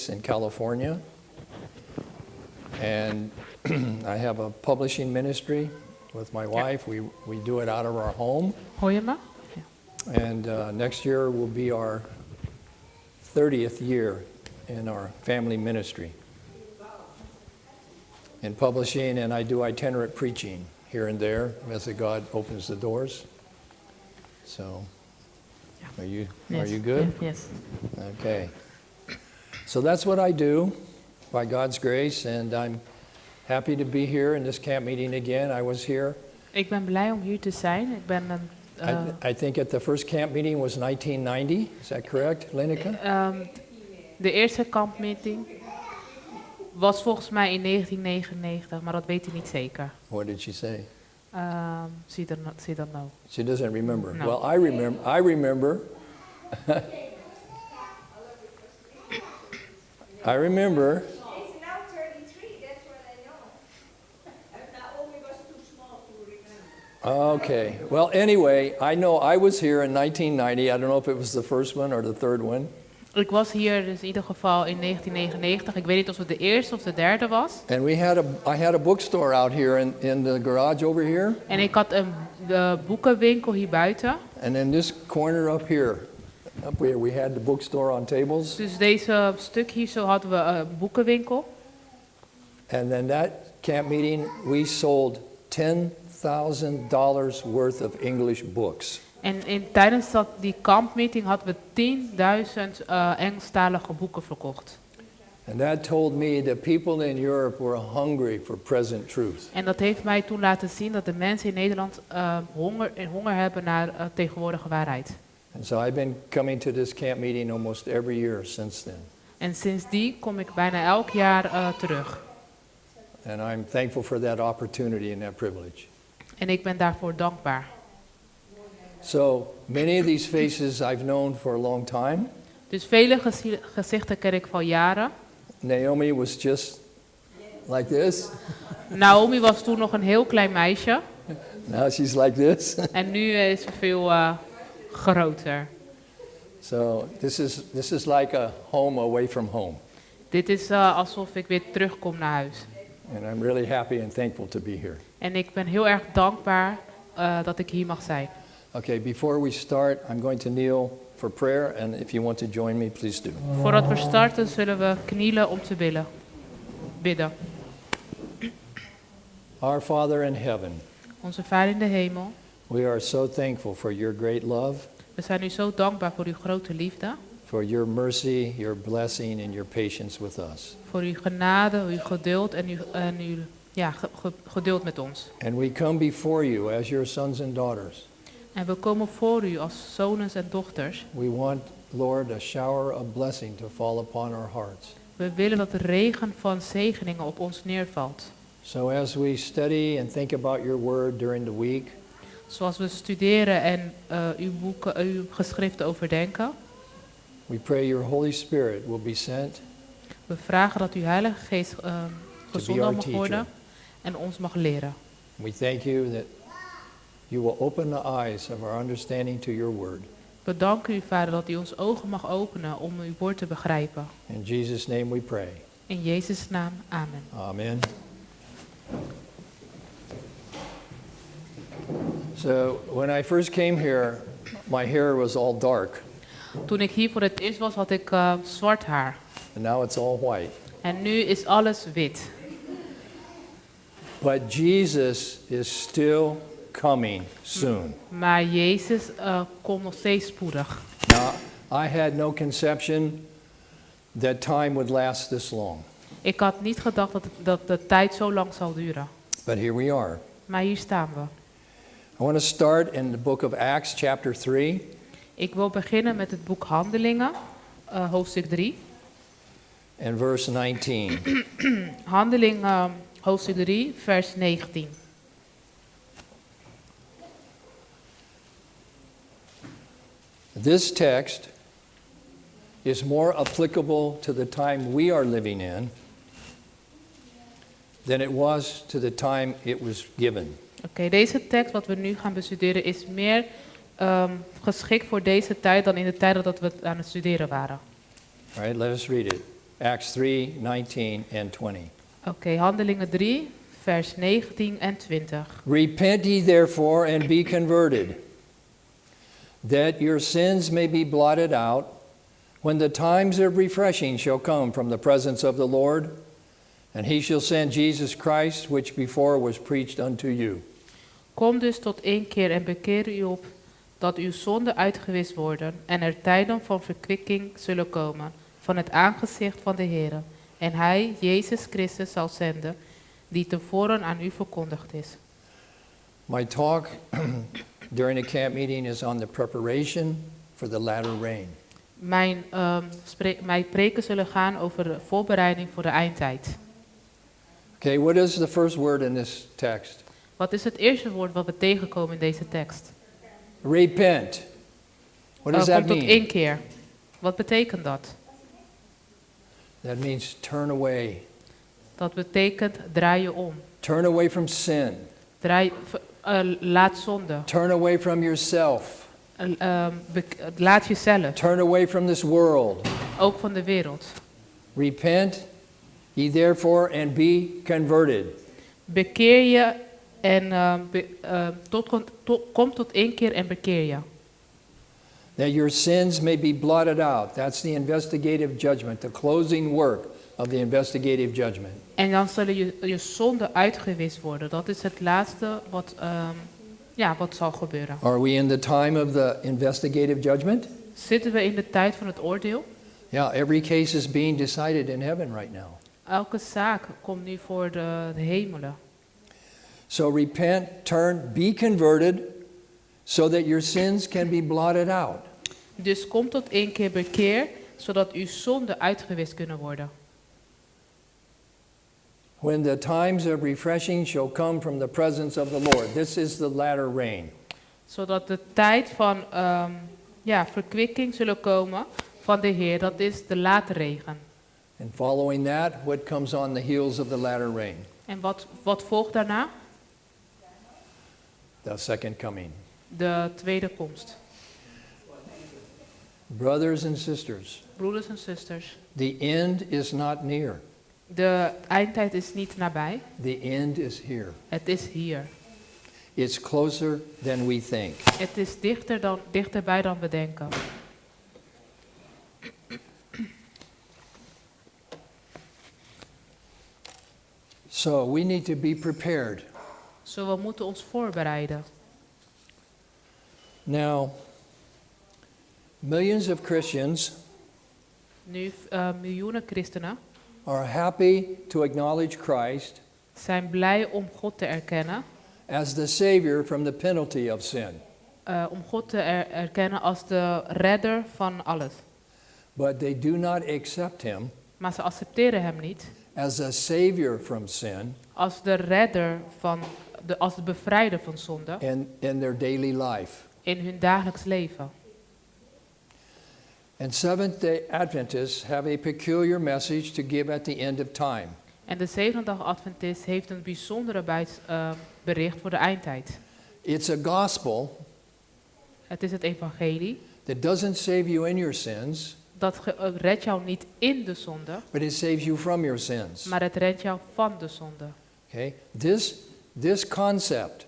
in California, and I have a publishing ministry with my wife. We do it out of our home. Hoor je me? Ja. And next year will be our 30th year in our family ministry in publishing, and I do itinerant preaching here and there as God opens the doors. So, are you good? Yes. Okay. So that's what I do by God's grace, and I'm happy to be here in this camp meeting again. I was here. Ik ben blij om hier te zijn. Ik ben I think at the first camp meeting was 1990. Is that correct, Linneke? de eerste kampmeeting was volgens mij in 1999, maar dat weet ik niet zeker. What did she say? She don't know. She doesn't remember. No. Well, I remember. I remember. It's now 33, that's what I know. And Naomi was too small to remember. Okay. Well, anyway, I know I was here in 1990. I don't know if it was the first one or the third one. Ik was hier dus in ieder geval in 1999. Ik weet niet of het de eerste of de derde was. And I had a bookstore out here in the garage over here. En ik had de boekenwinkel hier buiten. And in this corner up here we had the bookstore on tables. Dus deze stuk hier zo hadden we een boekenwinkel. And then that camp meeting, we sold $10,000 worth of English books. En tijdens die kampmeeting hadden we 10.000 Engelstalige boeken verkocht. And that told me that people in Europe were hungry for present truth. En dat heeft mij toen laten zien dat de mensen in Nederland honger hebben naar tegenwoordige waarheid. And so I've been coming to this camp meeting almost every year since then. En sindsdien kom ik bijna elk jaar terug. And I'm thankful for that opportunity and that privilege. En ik ben daarvoor dankbaar. So many of these faces I've known for a long time. Dus vele gezichten ken ik al jaren. Naomi was just like this. Naomi was toen nog een heel klein meisje. Now she's like this. En nu is ze veel groter. So this is like a home away from home. Dit is alsof ik weer terugkom naar huis. And I'm really happy and thankful to be here. En ik ben heel erg dankbaar dat ik hier mag zijn. Okay, before we start, I'm going to kneel for prayer, and if you want to join me, please do. Voordat we starten zullen we knielen om te bidden. Our Father in heaven, Onze Vader in de hemel, we are so thankful for your great love, we zijn u zo dankbaar voor uw grote liefde, for your mercy, your blessing, and your patience with us. voor uw genade, uw geduld en uw geduld met ons. And we come before you as your sons and daughters. En we komen voor u als zonen en dochters. We want, Lord, a shower of blessing to fall upon our hearts. We willen dat de regen van zegeningen op ons neervalt. So as we study and think about your word during the week, Zoals we studeren en uw geschriften overdenken. we pray your Holy Spirit will be sent We vragen dat uw Heilige Geest gezonden our mag teacher. worden en ons mag leren. We thank you that you will open the eyes of our understanding to your word. We danken u, Vader, dat u ons ogen mag openen om uw woord te begrijpen. In Jesus' name we pray. In Jezus' naam, amen. Amen. So when I first came here, my hair was all dark, Toen ik hier voor het eerst was, had ik zwart haar. and now it's all white. En nu is alles wit. But Jesus is still coming soon. Maar Jezus komt nog steeds spoedig. Now, I had no conception that time would last this long, Ik had niet gedacht dat de tijd zo lang zal duren. but here we are. Maar hier staan we. I want to start in the book of Acts, chapter 3. Ik wil beginnen met het boek Handelingen, hoofdstuk 3. And verse 19. Handelingen, hoofdstuk 3, vers 19. This text is more applicable to the time we are living in than it was to the time it was given. Oké, deze tekst wat we nu gaan bestuderen is meer geschikt voor deze tijd dan in de tijden dat we aan het studeren waren. All right, let us read it. Acts 3, 19 and 20. Oké, Handelingen 3, vers 19 en 20. Repent ye therefore and be converted, that your sins may be blotted out, when the times of refreshing shall come from the presence of the Lord, and he shall send Jesus Christ, which before was preached unto you. Kom dus tot inkeer en bekeer u op, dat uw zonden uitgewist worden en er tijden van verkwikking zullen komen van het aangezicht van de Heer. En hij, Jezus Christus, zal zenden, die tevoren aan u verkondigd is. My talk during the camp meeting is on the preparation for the latter rain. Mijn preken zullen gaan over de voorbereiding voor de eindtijd. Okay, what is the first word in this text? Wat is het eerste woord wat we tegenkomen in deze tekst? Repent. What does that Kom tot mean? inkeer. Wat betekent dat? That means turn away. Dat betekent draai je om. Turn away from sin. Laat zonde. Turn away from yourself. Laat jezelf. Turn away from this world. Ook van de wereld. Repent ye therefore and be converted. Bekeer je en kom tot inkeer en bekeer je. That your sins may be blotted out. That's the investigative judgment, the closing work of the investigative judgment. En dan zullen je zonden uitgewist worden. Dat is het laatste wat zal gebeuren. Are we in the time of the investigative judgment? Zitten we in de tijd van het oordeel? Yeah, every case is being decided in heaven right now. Elke zaak komt nu voor de hemelen. So repent, turn, be converted, so that your sins can be blotted out. Dus kom tot inkeer, bekeer, zodat uw zonden uitgewist kunnen worden. When the times of refreshing shall come from the presence of the Lord. This is the latter rain. Zodat de tijd van verkwikking zullen komen van de Heer. Dat is de late regen. And following that, what comes on the heels of the latter rain? En wat volgt daarna? The second coming. De tweede komst. Brothers and sisters, Broeders en zusters, the end is not near. de eindtijd is niet nabij. The end is here. Het is hier. It's closer than we think. Het is dichterbij dan we denken. So we need to be prepared. Zo, we moeten ons voorbereiden. Now, millions of Christians Nu miljoenen christenen are happy to acknowledge Christ zijn blij om God te erkennen. as the Savior from the penalty of sin. Om God te erkennen als de redder van alles. But they do not accept Him Maar ze accepteren hem niet as a Savior from sin als de redder als de bevrijder van zonde in their daily life. in hun dagelijks leven. And Seventh-day Adventists have a peculiar message to give at the end of time. En de Zevende-dag Adventist heeft een bijzondere bericht voor de eindtijd. It's a gospel Het is het evangelie. that doesn't save you in your sins, Dat redt jou niet in de zonde, but it saves you from your sins. maar het redt jou van de zonde. Okay? This concept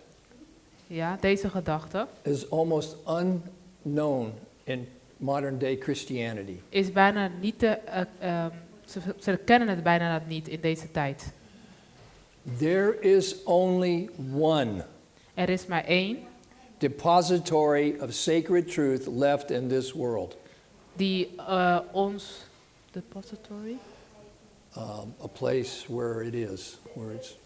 Ja, deze gedachte is almost unknown in modern day Christianity. is bijna niet ze kennen het bijna niet in deze tijd. There is only one Er is maar één depository of sacred truth left in this world. die depository? A place where it is, where it's.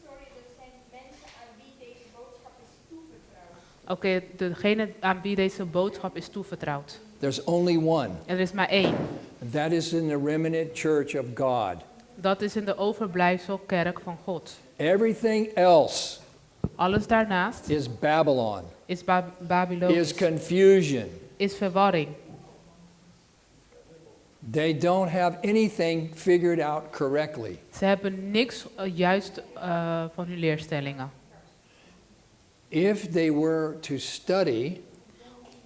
Sorry, dat zijn mensen aan wie deze boodschap is toevertrouwd. Oké, degene aan wie deze boodschap is toevertrouwd. There's only one. Er is maar één. And that is in the remnant church of God. Dat is in de overblijfselkerk van God. Everything else Alles daarnaast is Babylon, is Babylonisch, is confusion. is verwarring. They don't have anything figured out correctly. Ze hebben niks juist van hun leerstellingen. If they were to study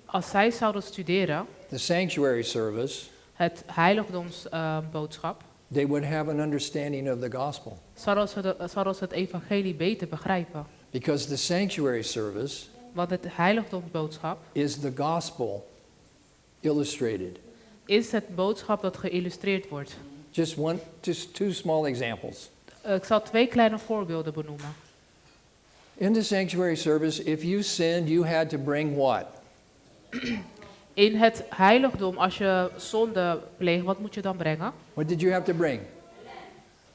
Als zij zouden studeren the sanctuary service het heiligdomsboodschap, they would have an understanding of the gospel. zodat ze het evangelie beter begrijpen. Because the sanctuary service Want het heiligdomsboodschap is the gospel illustrated. is het boodschap dat geïllustreerd wordt. Just two small examples. Ik zal 2 kleine voorbeelden benoemen. In the sanctuary service, if you sinned, you had to bring what? In het heiligdom, als je zonde pleegt, wat moet je dan brengen? What did you have to bring?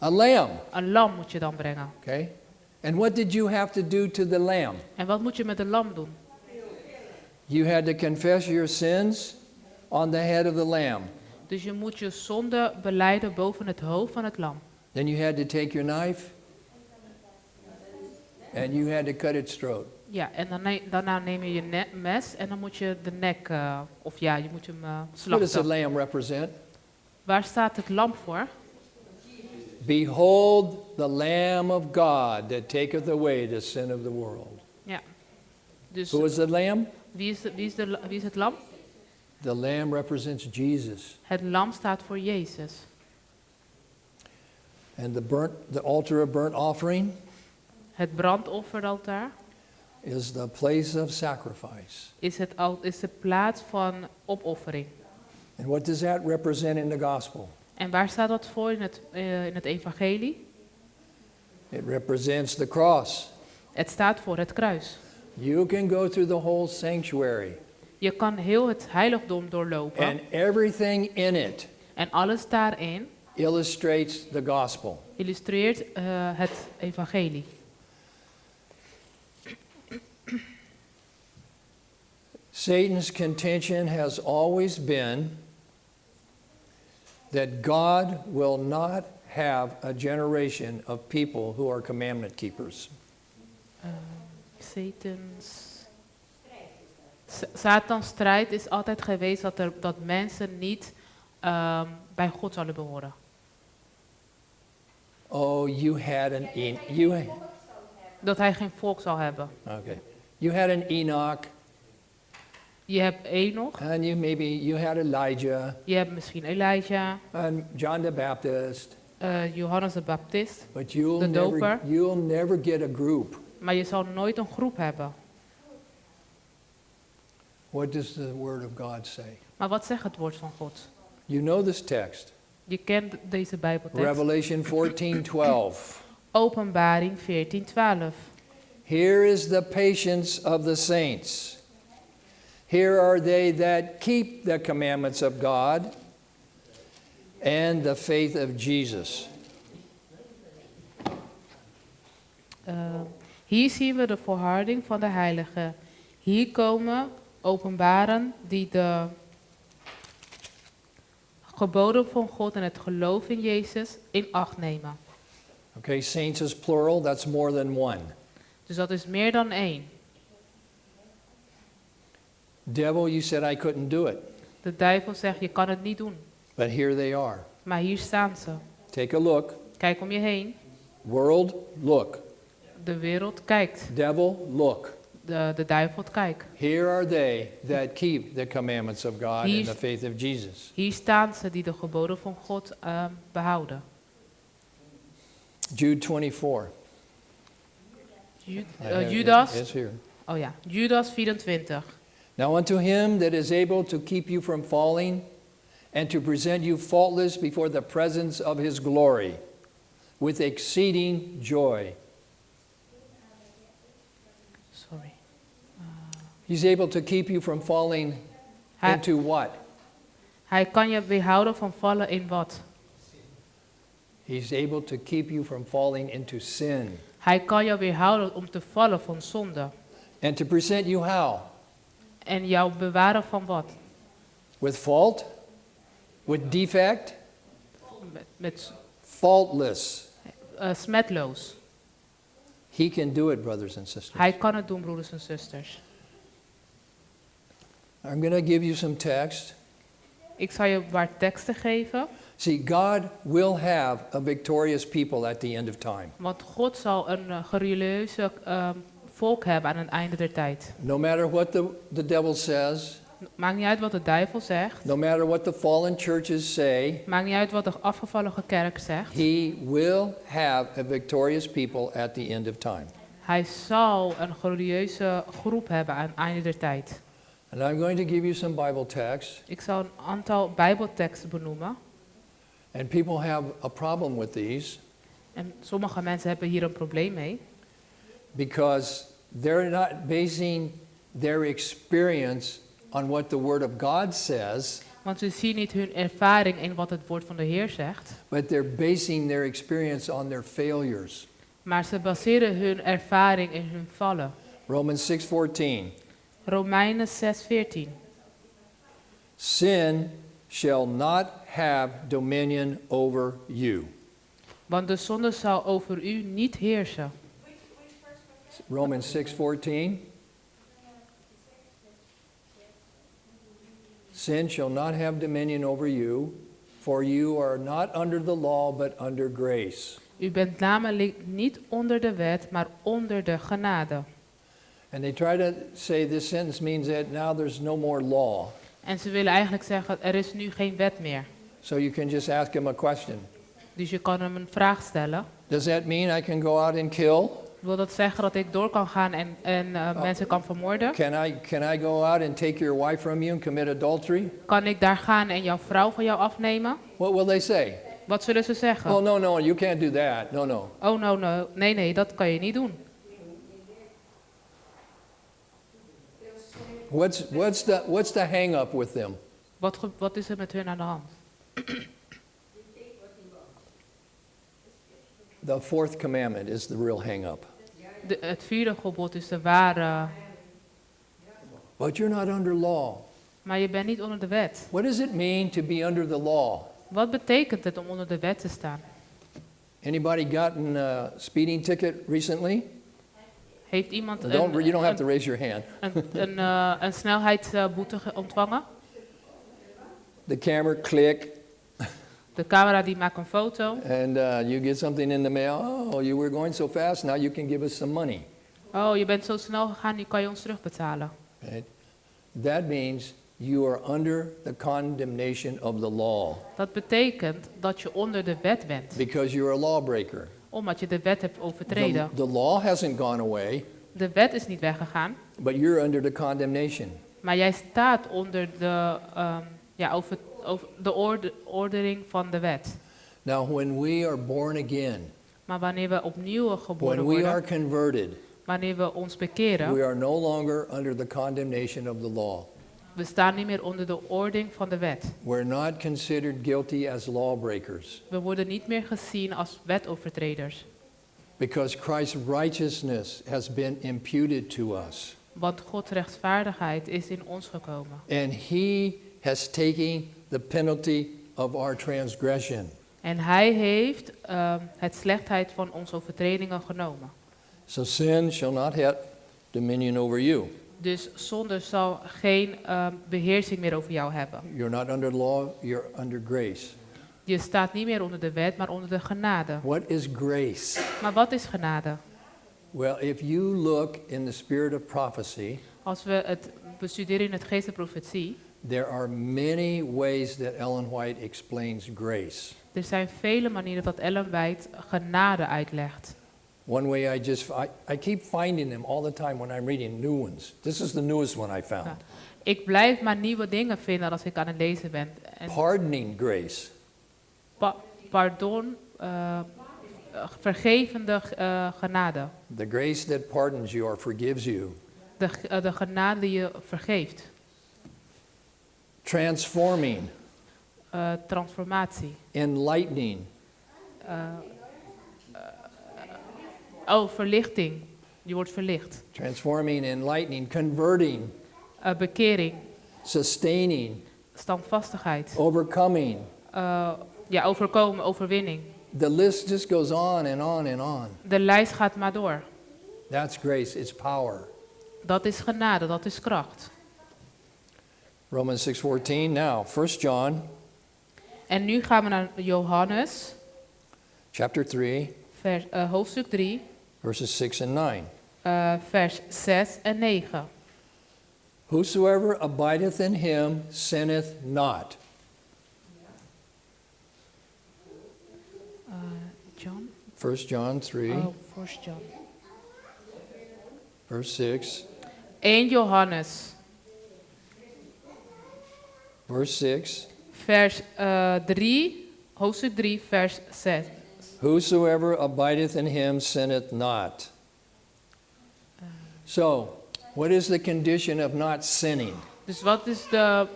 A lamb. Een lam moet je dan brengen. Okay? And what did you have to do to the lamb? En wat moet je met de lam doen? You had to confess your sins on the head of the lamb. Dus je moet je zonde belijden boven het hoofd van het lam. Then you had to take your knife and you had to cut its throat. Ja, en daarna neem je je mes en dan moet je de nek, je moet hem What does the slachten. lamb represent? Waar staat het lam voor? Behold the Lamb of God that taketh away the sin of the world. Ja. Dus Who is the lamb? wie is het lam? The lamb represents Jesus. Het lam staat voor Jezus. And the altar of burnt offering Het brandofferaltaar is the place of sacrifice. is de plaats van opoffering. And what does that represent in the gospel? En waar staat dat voor in het evangelie? It represents the cross. Het staat voor het kruis. You can go through the whole sanctuary, Je kan heel het heiligdom doorlopen and everything in it en alles daarin illustrates the gospel. illustreert het evangelie. Satan's contention has always been that God will not have a generation of people who are commandment keepers. Satans strijd is altijd geweest dat mensen niet bij God zouden behoren. Oh, Dat hij geen volk zal hebben. okay. You had an Enoch, Je hebt Enoch, and you had Elijah, je hebt misschien Elijah, and John the Baptist, Johannes de Baptist, but de doper. you'll never get a group. Maar je zal nooit een groep hebben. What does the Word of God say? Maar wat zegt het woord van God? You know this text, Je kent deze Bijbeltekst. Revelation 14:12. Openbaring 14:12. Here is the patience of the saints. Here are they that keep the commandments of God and the faith of Jesus. Hier zien we de volharding van de heiligen. Hier komen openbaren die de geboden van God en het geloof in Jezus in acht nemen. Okay, saints is plural, that's more than one. Dus dat is meer dan 1. Devil, you said I couldn't do it, De duivel zegt, je kan het niet doen. but here they are. Maar hier staan ze. Take a look. Kijk om je heen. World, look. De wereld kijkt. Devil, look. De duivel kijkt. Here are they that keep the commandments of God and the faith of Jesus. Hier staan ze die de geboden van God behouden. Jude 24. Judas. It's here. Oh ja, Judas 24. Now unto him that is able to keep you from falling and to present you faultless before the presence of his glory with exceeding joy. Sorry. He's able to keep you from falling into what? Hij kan je weerhouden van vallen in wat? He's able to keep you from falling into sin. Hij kan je weerhouden om te vallen van zonde. And to present you how? En jou bewaren van wat? With fault? With defect? Met Faultless. smetloos. He can do it, brothers and sisters. Hij kan het doen, broeders en zusters. I'm going to give you some text. Ik zal je een paar teksten geven. See, God will have a victorious people at the end of time. Want God zal een glorieuze volk hebben aan het einde der tijd. No matter what the devil says, Maakt niet uit wat de duivel zegt. No matter what the fallen churches say, Maakt niet uit wat de afgevallen kerk zegt. he will have a victorious people at the end of time. Hij zal een glorieuze groep hebben aan het einde der tijd. And I'm going to give you some Bible texts. Ik zal een aantal bijbelteksten benoemen. And people have a problem with these En sommige mensen hebben hier een probleem mee. because they're not basing their experience on what the Word of God says, Want ze zien niet hun ervaring in wat het woord van de Heer zegt. but they're basing their experience on their failures. Maar ze baseren hun ervaring in hun vallen. Romans 6:14. Romeinen 6:14. Sin shall not have dominion over you. Want de zonde zal over u niet heersen. Romans 6:14. Sin shall not have dominion over you, for you are not under the law but under grace. U bent namelijk niet onder de wet, maar onder de genade. And they try to say this sentence means that now there's no more law. En ze willen eigenlijk zeggen, er is nu geen wet meer. So you can just ask him a question. Dus je kan hem een vraag stellen. Does that mean I can go out and kill? Wil dat zeggen dat ik door kan gaan en mensen kan vermoorden? Can I go out and take your wife from you and commit adultery? Kan ik daar gaan en jouw vrouw van jou afnemen? What will they say? Wat zullen ze zeggen? Oh, no, you can't do that. No. Oh, no. Nee, dat kan je niet doen. What's the hang up with them? Wat is er met hun aan de hand? The fourth commandment is the real hang up. Het vierde gebod is de ware, But you're not under law. maar je bent niet onder de wet. What does it mean to be under the law? Wat betekent het om onder de wet te staan? Anybody gotten a speeding ticket recently? Heeft iemand You don't have to raise your hand. een snelheidsboete ontvangen? The camera click, De camera die maakt een foto. and you get something in the mail. Oh, you were going so fast. Now you can give us some money. Oh, je bent zo snel gegaan, nu kan je ons terugbetalen. Right? That means you are under the condemnation of the law Dat betekent dat je onder de wet bent, because you're a lawbreaker. omdat je de wet hebt overtreden. The law hasn't gone away, De wet is niet weggegaan, but you're under the condemnation. maar jij staat onder de, over de ordering van de wet. Now, when we are born again, Maar wanneer we opnieuw geboren when we are worden, converted, wanneer we ons bekeren, we are no longer under the condemnation of the law. we staan niet meer onder de ordering van de wet. We're not considered guilty as lawbreakers We worden niet meer gezien als wetovertreders, because Christ's righteousness has been imputed to us. want Gods rechtvaardigheid is in ons gekomen. And he has taken the penalty of our transgression. En hij heeft het slechtheid van onze overtredingen genomen. So sin shall not have dominion over you. Dus zonde zal geen beheersing meer over jou hebben. You're not under law, you're under grace. Je staat niet meer onder de wet, maar onder de genade. What is grace? Maar wat is genade? Well, if you look in the spirit of prophecy, Als we het bestuderen in het geest der profetie, there are many ways that Ellen White explains grace. er zijn vele manieren dat Ellen White genade uitlegt. One way I keep finding them all the time when I'm reading new ones. This is the newest one I found. Ja. Ik blijf maar nieuwe dingen vinden als ik aan het lezen ben. En Pardoning grace. pardon, vergevende genade. The grace that pardons you or forgives you. De genade die je vergeeft. Transforming. Transformatie. Enlightening. Verlichting. Je wordt verlicht. Transforming, enlightening, converting. Bekering. Sustaining. Standvastigheid. Overcoming. Overkomen, overwinning. The list just goes on and on and on. De lijst gaat maar door. That's grace, it's power. Dat is genade, dat is kracht. Romans 6:14. Now, 1 John En nu gaan we naar Johannes, chapter 3, hoofdstuk 3, verses 6 and 9. vers 6 en 9. Whosoever abideth in him sinneth not. John? 1 John 3, Oh, 1 John. verse 6. 1 Johannes, Verse 6. vers 3, hoofdstuk 3, vers 6. Whosoever abideth in him sinneth not. So, what is the condition of not sinning? Dus wat is de...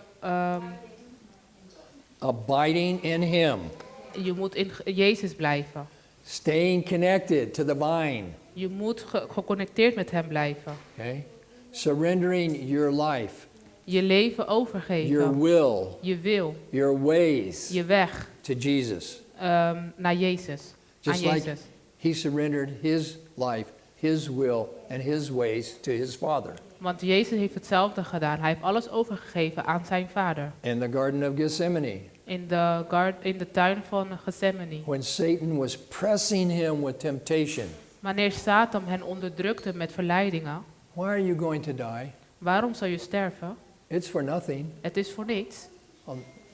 Abiding in him. je moet in Jezus blijven. Staying connected to the vine. Je moet geconnecteerd met hem blijven. Okay? Surrendering your life, Je leven your overgeven. will, Je wil. your ways Je weg. to Jesus. Naar Jezus. Aan Just like Jezus. he surrendered his life, his will, and his ways to his Father. Want Jezus heeft hetzelfde gedaan. Hij heeft alles overgegeven aan zijn vader. In the Garden of Gethsemane, In de tuin van Gethsemane. when Satan was pressing him with temptation, Wanneer Satan hen onderdrukte met verleidingen. why are you going to die? Waarom zou je sterven? It's for nothing. Het is voor niks.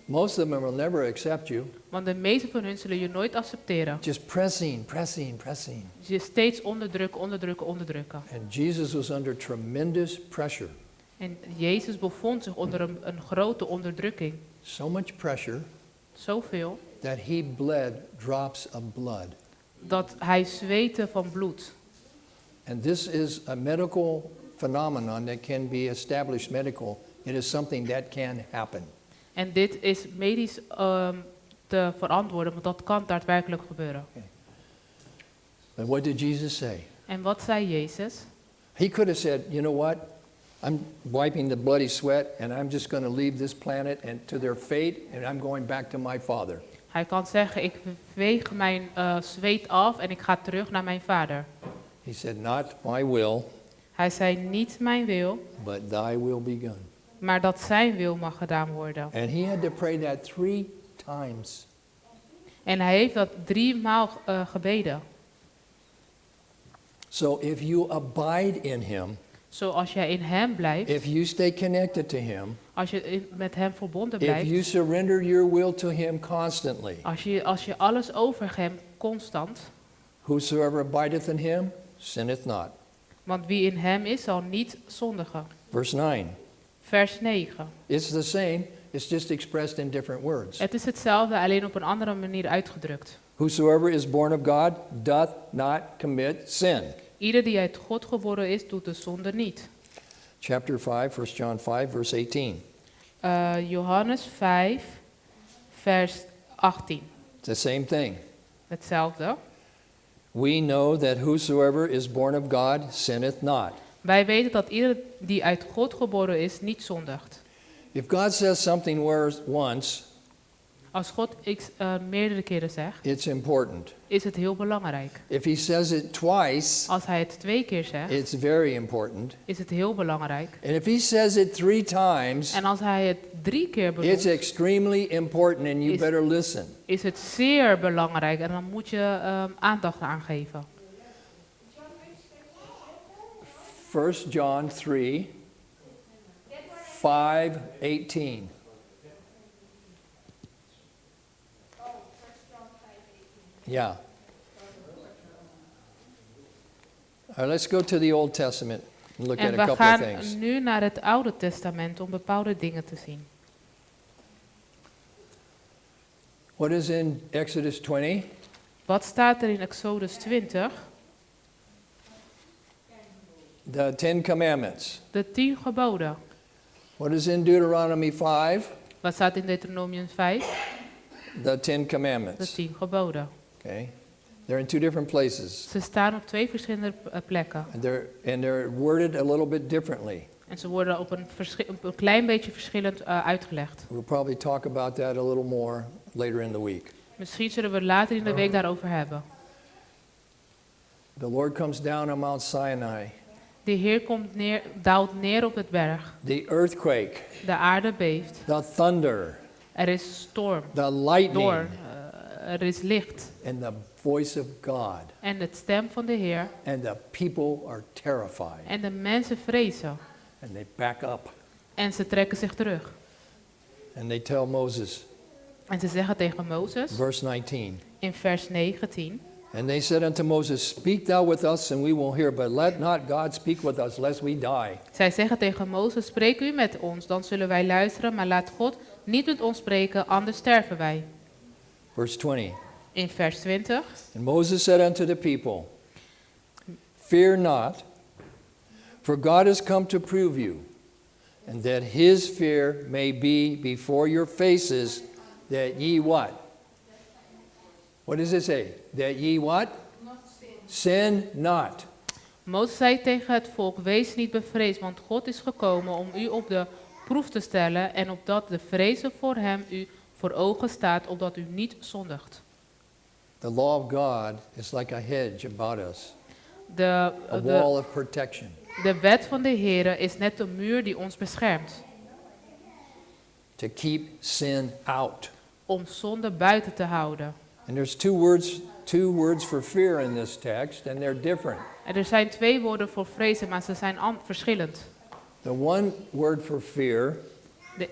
Most of them will never accept you. Want de meeste van hun zullen je nooit accepteren. Just pressing, pressing, pressing. Je steeds onderdrukken, onderdrukken, onderdrukken. And Jesus was under tremendous pressure. En Jezus bevond zich onder een grote onderdrukking. So much pressure Zoveel that he bled drops of blood. dat hij zweette van bloed. And this is a medical phenomenon that can be established medical. It is something that can happen. En dit is medisch te verantwoorden, want dat kan daadwerkelijk gebeuren. But what did Jesus say? En wat zei Jezus? He could have said, you know what? I'm wiping the bloody sweat and I'm just going to leave this planet and to their fate and I'm going back to my Father. Hij kan zeggen, ik veeg mijn zweet af en ik ga terug naar mijn vader. He said, not my will, Hij zei, niet mijn wil, but thy will be done. maar dat zijn wil mag gedaan worden. And he had to pray that 3 times. En hij heeft dat 3 maal gebeden. So if you abide in him, Zoals jij in hem blijft, if you stay connected to him, als je met hem verbonden if blijft, you surrender your will to him constantly, als je alles overgeeft constant, whosoever abideth in him sinneth not. want wie in hem is, zal niet zondigen. Verse 9. Vers 9. It's the same, it's just expressed in different words. Het is hetzelfde, alleen op een andere manier uitgedrukt. Whosoever is born of God doth not commit sin. Ieder die uit God geboren is, doet de zonde niet. Chapter 5, 1 John 5, verse 18. Johannes 5, vers 18. It's the same thing. Hetzelfde. We know that whosoever is born of God sinneth not. Wij weten dat ieder die uit God geboren is, niet zondigt. If God says something once, Als God meerdere keren zegt, it's important. is het heel belangrijk. If he says it twice, Als hij het 2 keer zegt, it's very important. is het heel belangrijk. And if he says it 3 times, En als hij het 3 keer it's benoemt, extremely important and you Is- better listen. is het zeer belangrijk en dan moet je aandacht aan geven. 1 John 3, 5, 18. Yeah. All right, let's go to the Old Testament and look at En a we couple of gaan things. nu naar het Oude Testament om bepaalde dingen te zien. What is in Exodus 20? Wat staat er in Exodus 20? The 10 Commandments. De 10 geboden. What is in Deuteronomy 5? Wat staat in Deuteronomium 5? The 10 De Commandments. 10 geboden. Okay? They're in 2 different places. Ze staan op 2 verschillende plekken. And they're worded a little bit differently. En ze worden op een klein beetje verschillend uitgelegd. We'll probably talk about that a little more later in the week. Misschien zullen we later in de week daarover hebben. The Lord comes down on Mount Sinai. De Heer daalt neer op het berg. The earthquake, De aarde beeft. the thunder, Er is storm. the lightning, Er is licht. and the voice of God. En de stem van de Heer. And the people are terrified. En de mensen vrezen. And they back up. En ze trekken zich terug. And they tell Moses, En ze zeggen tegen Mozes verse 19, in vers 19. and they said unto Moses, speak thou with us, and we will hear, but let not God speak with us, lest we die. Zij zeggen tegen Mozes, spreek u met ons, dan zullen wij luisteren, maar laat God niet met ons spreken, anders sterven wij. Verse 20, In vers 20. and Moses said unto the people, fear not, for God is come to prove you, and that his fear may be before your faces, that ye what? What does it say? That ye what? Sin not. Mozes zei tegen het volk, wees niet bevreesd, want God is gekomen om u op de proef te stellen en opdat de vrezen voor hem u voor ogen staat, opdat u niet zondigt. The law of God is like a hedge about us, De a wall of protection. wet van de Heere is net de muur die ons beschermt, To keep sin out. om zonde buiten te houden. And there's two words for fear in this text, and they're different. En er zijn twee woorden voor vrezen, maar ze zijn verschillend. The one word for fear De,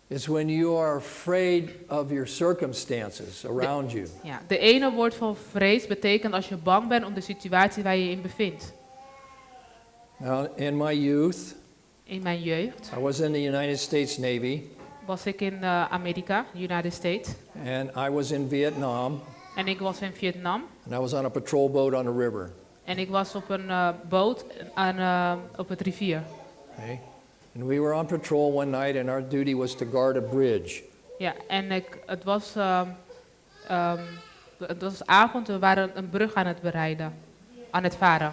is when you are afraid of your circumstances around you. ja, de ene woord van vrees betekent als je bang bent om de situatie waar je je in bevindt. Now, in my youth, In mijn jeugd I was in the United States Navy, was ik in Amerika, United States. and I was in Vietnam, En ik was in Vietnam. and I was on a patrol boat on the river. En ik was op een boot op het rivier. Okay? And we were on patrol one night, and our duty was to guard a bridge. Ja, en het was avond, we waren een brug aan het bereiden, aan het varen.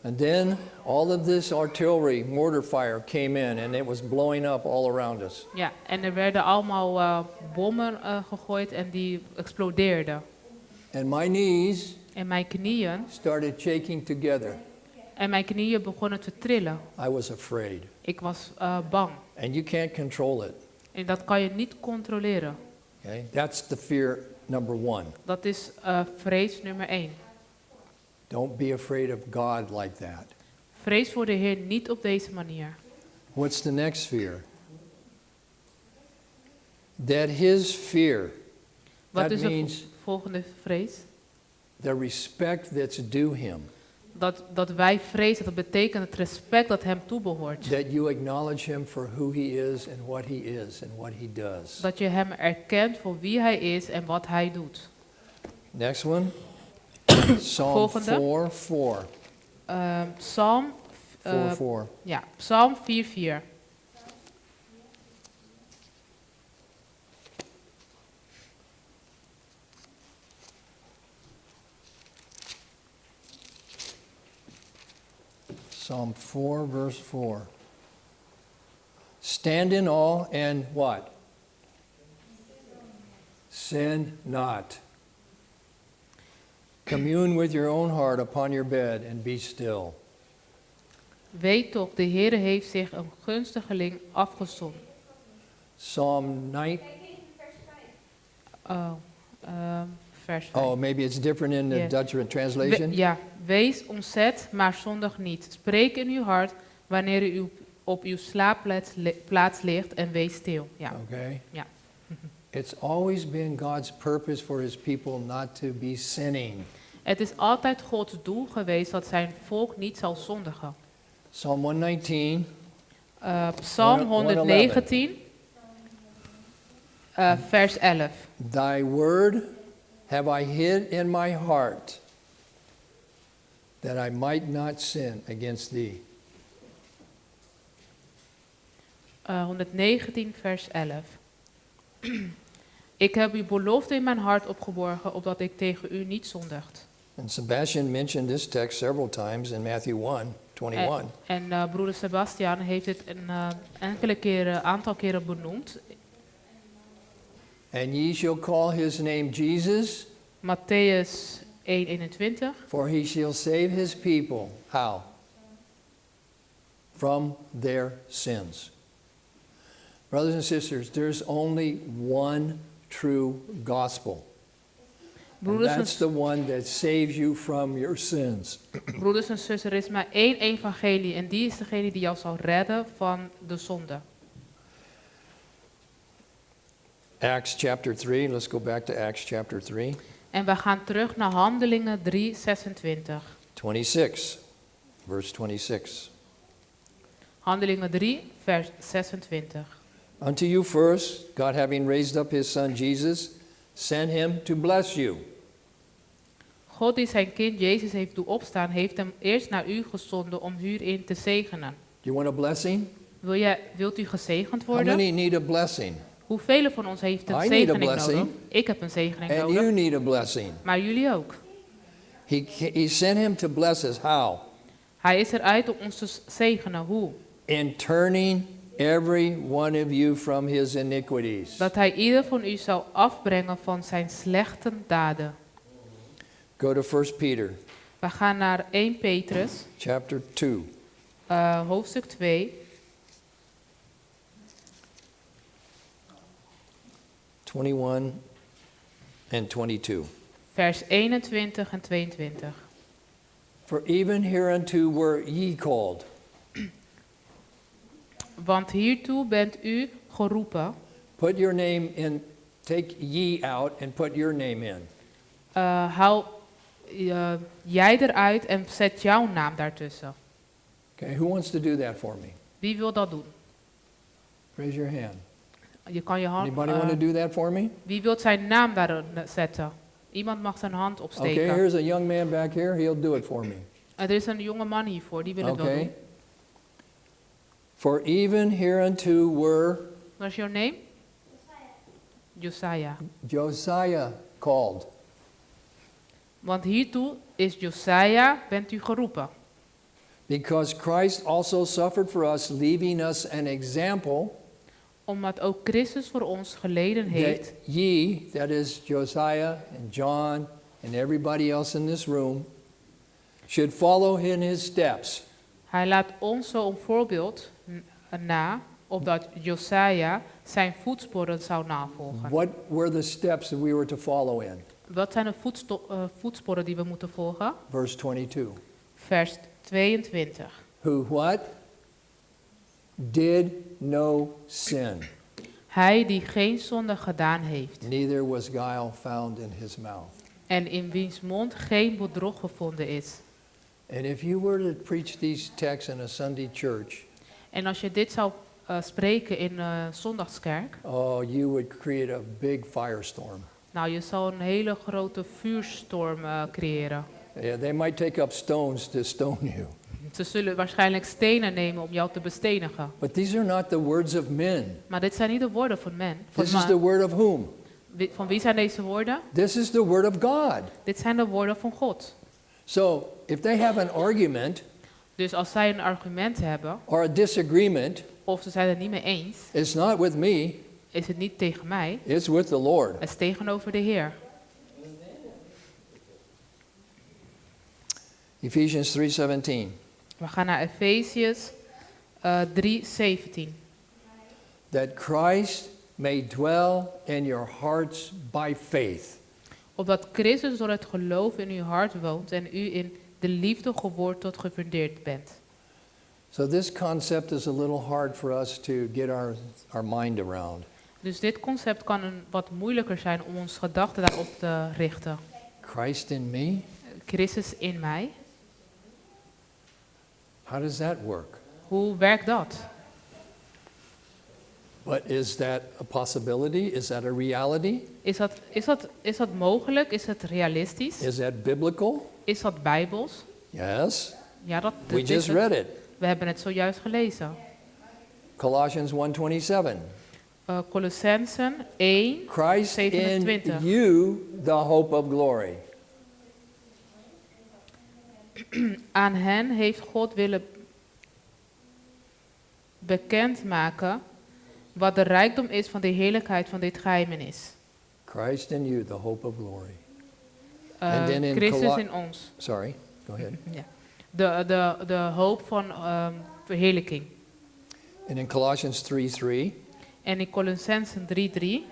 And then all of this artillery, mortar fire came in, and it was blowing up all around us. Ja, en er werden allemaal bommen gegooid en die explodeerden. And my knees En mijn knieën, started shaking together. begonnen te trillen. I was afraid. Ik was bang. And you can't control it. En dat kan je niet controleren. Okay? That's the fear number one. Dat is vrees nummer 1. Don't be afraid of God like that. Vrees voor de Heer niet op deze manier. What's the next fear? That his fear, Wat that is de means volgende vrees? the respect that's due him. Dat wij vrezen, dat betekent het respect dat hem toebehoort. That you acknowledge him for who he is and what he is and what he does. Dat je hem erkent voor wie hij is en wat hij doet. Next one. Psalm Volgende. 4:4. Psalm 4:4. Ja, Psalm 4:4. Psalm 4, verse 4. Stand in awe and what? Sin not. Commune with your own heart upon your bed and be still. Weet toch, de Heere heeft zich een gunstigeling afgezond. Psalm 9. Kijk even vers 5. Vers 5. Oh, maybe it's different in the Yeah. Dutch translation. Ja, wees ontzet, maar zondig niet. Spreek in uw hart wanneer u op uw slaapplaats ligt en wees stil. Ja. Okay. Ja. It's always been God's purpose for his people not to be sinning. Het is altijd Gods doel geweest dat zijn volk niet zal zondigen. Psalm 119. Psalm 119, vers 11. Thy word have I hid in my heart, that I might not sin against thee. 119, vers 11. Ik heb uw belofte in mijn hart opgeborgen, opdat ik tegen u niet zondigt. And Sebastian mentioned this text several times in Matthew 1:21. En broeder Sebastian heeft het een aantal keren benoemd. And ye shall call his name Jesus, Matthäus 1:21. for he shall save his people. How? From their sins. Brothers and sisters, there's only one true gospel. Broeders that's en, the one that saves you from your sins. broeders en zussen, er is maar één evangelie en die is degene die jou zal redden van de zonde. Acts chapter 3, let's go back to Acts chapter 3, En we gaan terug naar Handelingen 3:26. 26, verse 26. Handelingen 3, vers 26. Unto you first, God having raised up his son Jesus, sent him to bless you. God die zijn kind Jezus heeft doen opstaan, heeft hem eerst naar u gezonden om u in te zegenen. You want a blessing? Wilt u gezegend How worden? many need a blessing? Hoeveel van ons heeft een I need a zegening blessing. nodig? Ik heb een zegening And nodig, you need a blessing. maar jullie ook. He sent him to bless us. How? Hij is eruit om ons te zegenen. Hoe? In turning every one of you from his iniquities. Dat hij ieder van u zal afbrengen van zijn slechte daden. Go to 1 Peter We gaan naar 1 Petrus, chapter 2. hoofdstuk 2, 21 and 22. vers 21 en 22. For even hereunto were ye called, Want hiertoe bent u geroepen. put your name in, take ye out and put your name in. Haal jij eruit en zet jouw naam daartussen. Okay, who wants to do that for me? Wie wil dat doen? Raise your hand. Je kan je hand. Anybody want to do that for me? Wie wil zijn naam daar zetten? Iemand mag zijn hand Okay, opsteken. here's a young man back here. He'll do it for me. Er is een jonge man hiervoor, die wil het wel Okay. doen. For even hereunto were Wat is jouw name? Josiah. Josiah called. Want hiertoe is Josiah, bent u geroepen. Because Christ also suffered for us, leaving us an example Omdat ook Christus voor ons geleden heeft. that ye, that is Josiah and John and everybody else in this room, should follow in his steps. Hij laat ons zo een voorbeeld na, opdat Josiah zijn voetsporen zou navolgen. What were the steps that we were to follow in? Wat zijn de voetsporen die we moeten volgen? Verse 22. Vers 22. Who what? Did no sin, Hij die geen zonde gedaan heeft. neither was guile found in his mouth. En in wiens mond geen bedrog gevonden is. And if you were to preach these texts in a Sunday church, En als je dit zou spreken in zondagskerk. oh, you would create a big firestorm. Nou, je zou een hele grote vuurstorm creëren. Yeah, they might take up stones to stone you. Ze zullen waarschijnlijk stenen nemen om jou te bestenigen. But these are not the words of men. Maar dit zijn niet de woorden van men. This is the word of whom? Van wie zijn deze woorden? This is the word of God. Dit zijn de woorden van God. So, if they have an argument Dus als zij een argument hebben, or a disagreement, of ze zijn het niet mee eens, it's not with me, is het niet tegen mij, it's with the Lord. het is tegenover de Heer. Ephesians 3:17. We gaan naar Efeziërs 3:17. That Christ may dwell in your hearts by faith. Opdat Christus door het geloof in uw hart woont en u in de liefde geworteld gefundeerd bent. So this concept is a little hard for us to get our mind around. Dus dit concept kan wat moeilijker zijn om ons gedachten daarop te richten. Christ in me? Christus in mij. How does that work? Hoe werkt dat? But is that a possibility? Is that a reality? Is dat mogelijk? Is het realistisch? Is that biblical? Is dat bijbels? Yes. Ja, dat We is just het. read it. We hebben het zojuist gelezen. Colossians 1:27. Colossensen 1, Christ in 27. you, the hope of glory. Aan hen heeft God willen bekendmaken wat de rijkdom is van de heerlijkheid van dit geheimenis. Christ in you, the hope of glory. And then in Christus in ons. Sorry, go ahead. Ja. De hoop van verheerlijking. And in Colossians 3:3. En in Colossensen 3:3.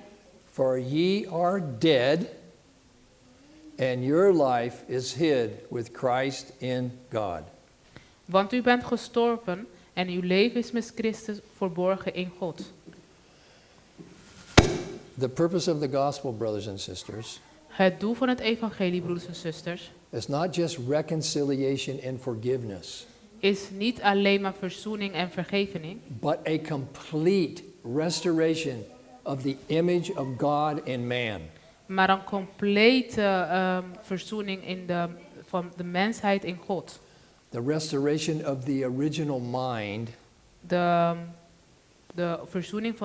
For ye are dead, and your life is hid with Christ in God. Want u bent gestorven en uw leven is met Christus verborgen in God. The purpose of the gospel, brothers and sisters, Het doel van het evangelie, broeders en zusters, is not just reconciliation and forgiveness, is niet alleen maar verzoening en vergevening, but a complete restoration of the image of God in man. maar een complete verzoening van de mensheid in God. The restoration of the original mind De verzoening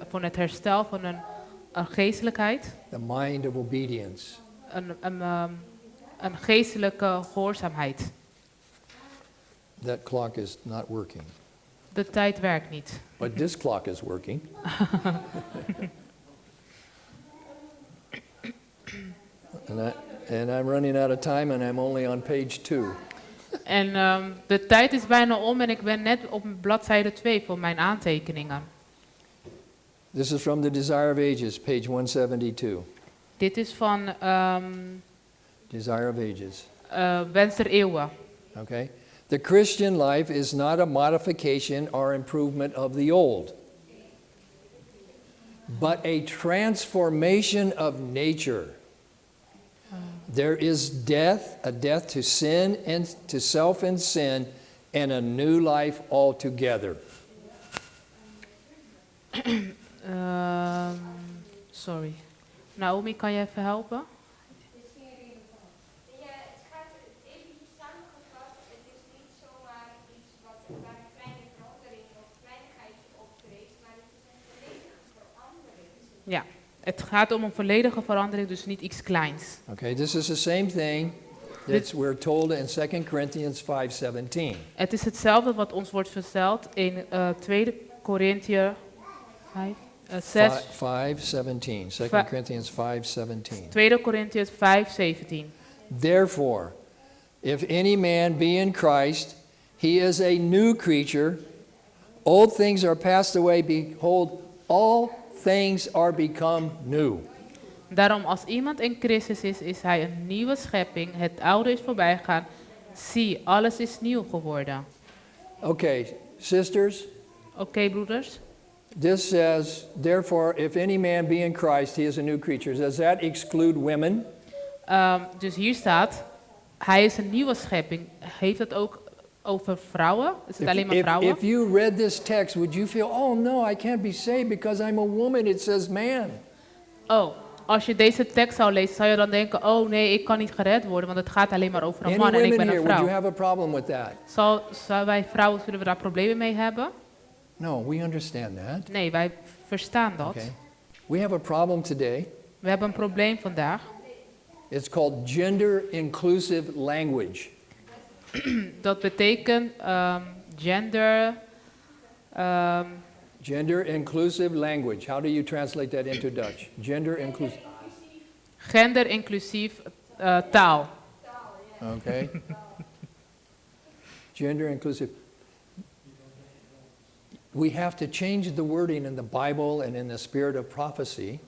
van het herstel van een geestelijkheid, the mind of obedience. een geestelijke gehoorzaamheid. That clock is not working, De tijd werkt niet. but this clock is working. And I'm running out of time and I'm only on page 2. En de tijd is bijna om en ik ben net op bladzijde 2 van mijn aantekeningen. This is from the Desire of Ages, page 172. Dit is van Desire of Ages. Wens der Eeuwen. Okay? The Christian life is not a modification or improvement of the old, but a transformation of nature. There is death, a death to sin and to self and sin, and a new life altogether. Sorry. Naomi, kan je even helpen? Ja, het gaat even samengevat. Het is niet zomaar iets waar een kleine verandering of kleinigheidje optreedt, maar het is een volledige verandering. Ja, het gaat om een volledige verandering, dus niet iets kleins. Okay, this is the same thing that we're told in 2 Corinthians 5:17. Het is hetzelfde wat ons wordt verteld in 2 Korinthe 6. 5:17. 2 Corinthians 5:17. 2 Corinthians 5:17. Therefore, if any man be in Christ, he is a new creature. Old things are passed away. Behold, all things are become new. Daarom, als iemand in Christus is, is hij een nieuwe schepping. Het oude is voorbij gegaan. Zie, alles is nieuw geworden. Okay, sisters, Oké, broeders. this says, therefore, if any man be in Christ, he is a new creature. Does that exclude women? Dus hier staat, hij is een nieuwe schepping. Heeft het ook over vrouwen? Is het alleen maar vrouwen? If you read this text, would you feel, oh no, I can't be saved because I'm a woman? It says man. Oh, als je deze tekst zou lezen, zou je dan denken, oh nee, ik kan niet gered worden, want het gaat alleen maar over een Any man en ik women ben here, een would you vrouw. have a problem with that? Zou wij vrouwen, zullen we daar problemen mee hebben? No, we understand that. Nee, wij verstaan dat. Okay. We have a problem today. We hebben een probleem vandaag. It's called gender inclusive language. Dat betekent gender. Gender inclusive language. How do you translate that into Dutch? Gender inclusive. Gender inclusief taal. Okay. Gender inclusive. We have to change the wording in the Bible and in the spirit of prophecy.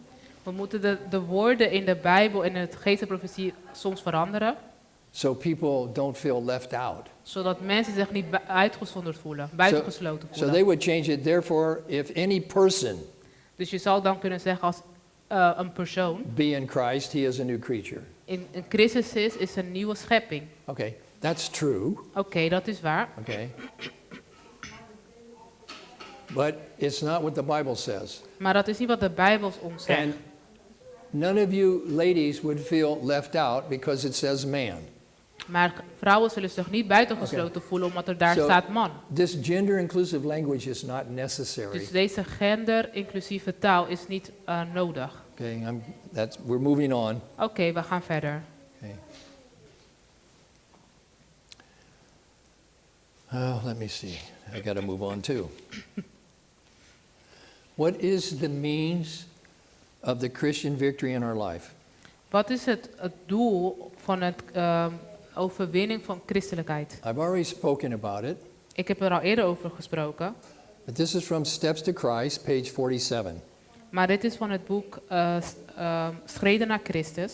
We moeten de woorden in de Bijbel en in het geest en profetie soms veranderen. So people don't feel left out. Zodat mensen zich niet uitgezonderd voelen, buitengesloten So voelen. they would change it, therefore, if any person Dus je zou dan kunnen zeggen als een persoon be in Christ, he is a new creature. in Christus is een nieuwe schepping. Okay, that's true. Oké, dat is waar. Okay. But it's not what the Bible says. Maar dat is niet wat de Bijbel ons zegt. And none of you ladies would feel left out because it says man. Maar vrouwen zullen zich niet buitengesloten voelen omdat er daar So- staat man. This gender inclusive language is not necessary. Dus deze gender-inclusieve taal is niet nodig. Okay, we're moving on. Oké, we gaan verder. Okay. Oh, let me see. I got to move on too. What is the means of the Christian victory in our life? Wat is het doel van het overwinning van christelijkheid? I've already spoken about it, Ik heb er al eerder over gesproken. but this is from Steps to Christ, page 47. Maar dit is van het boek Schreden naar Christus.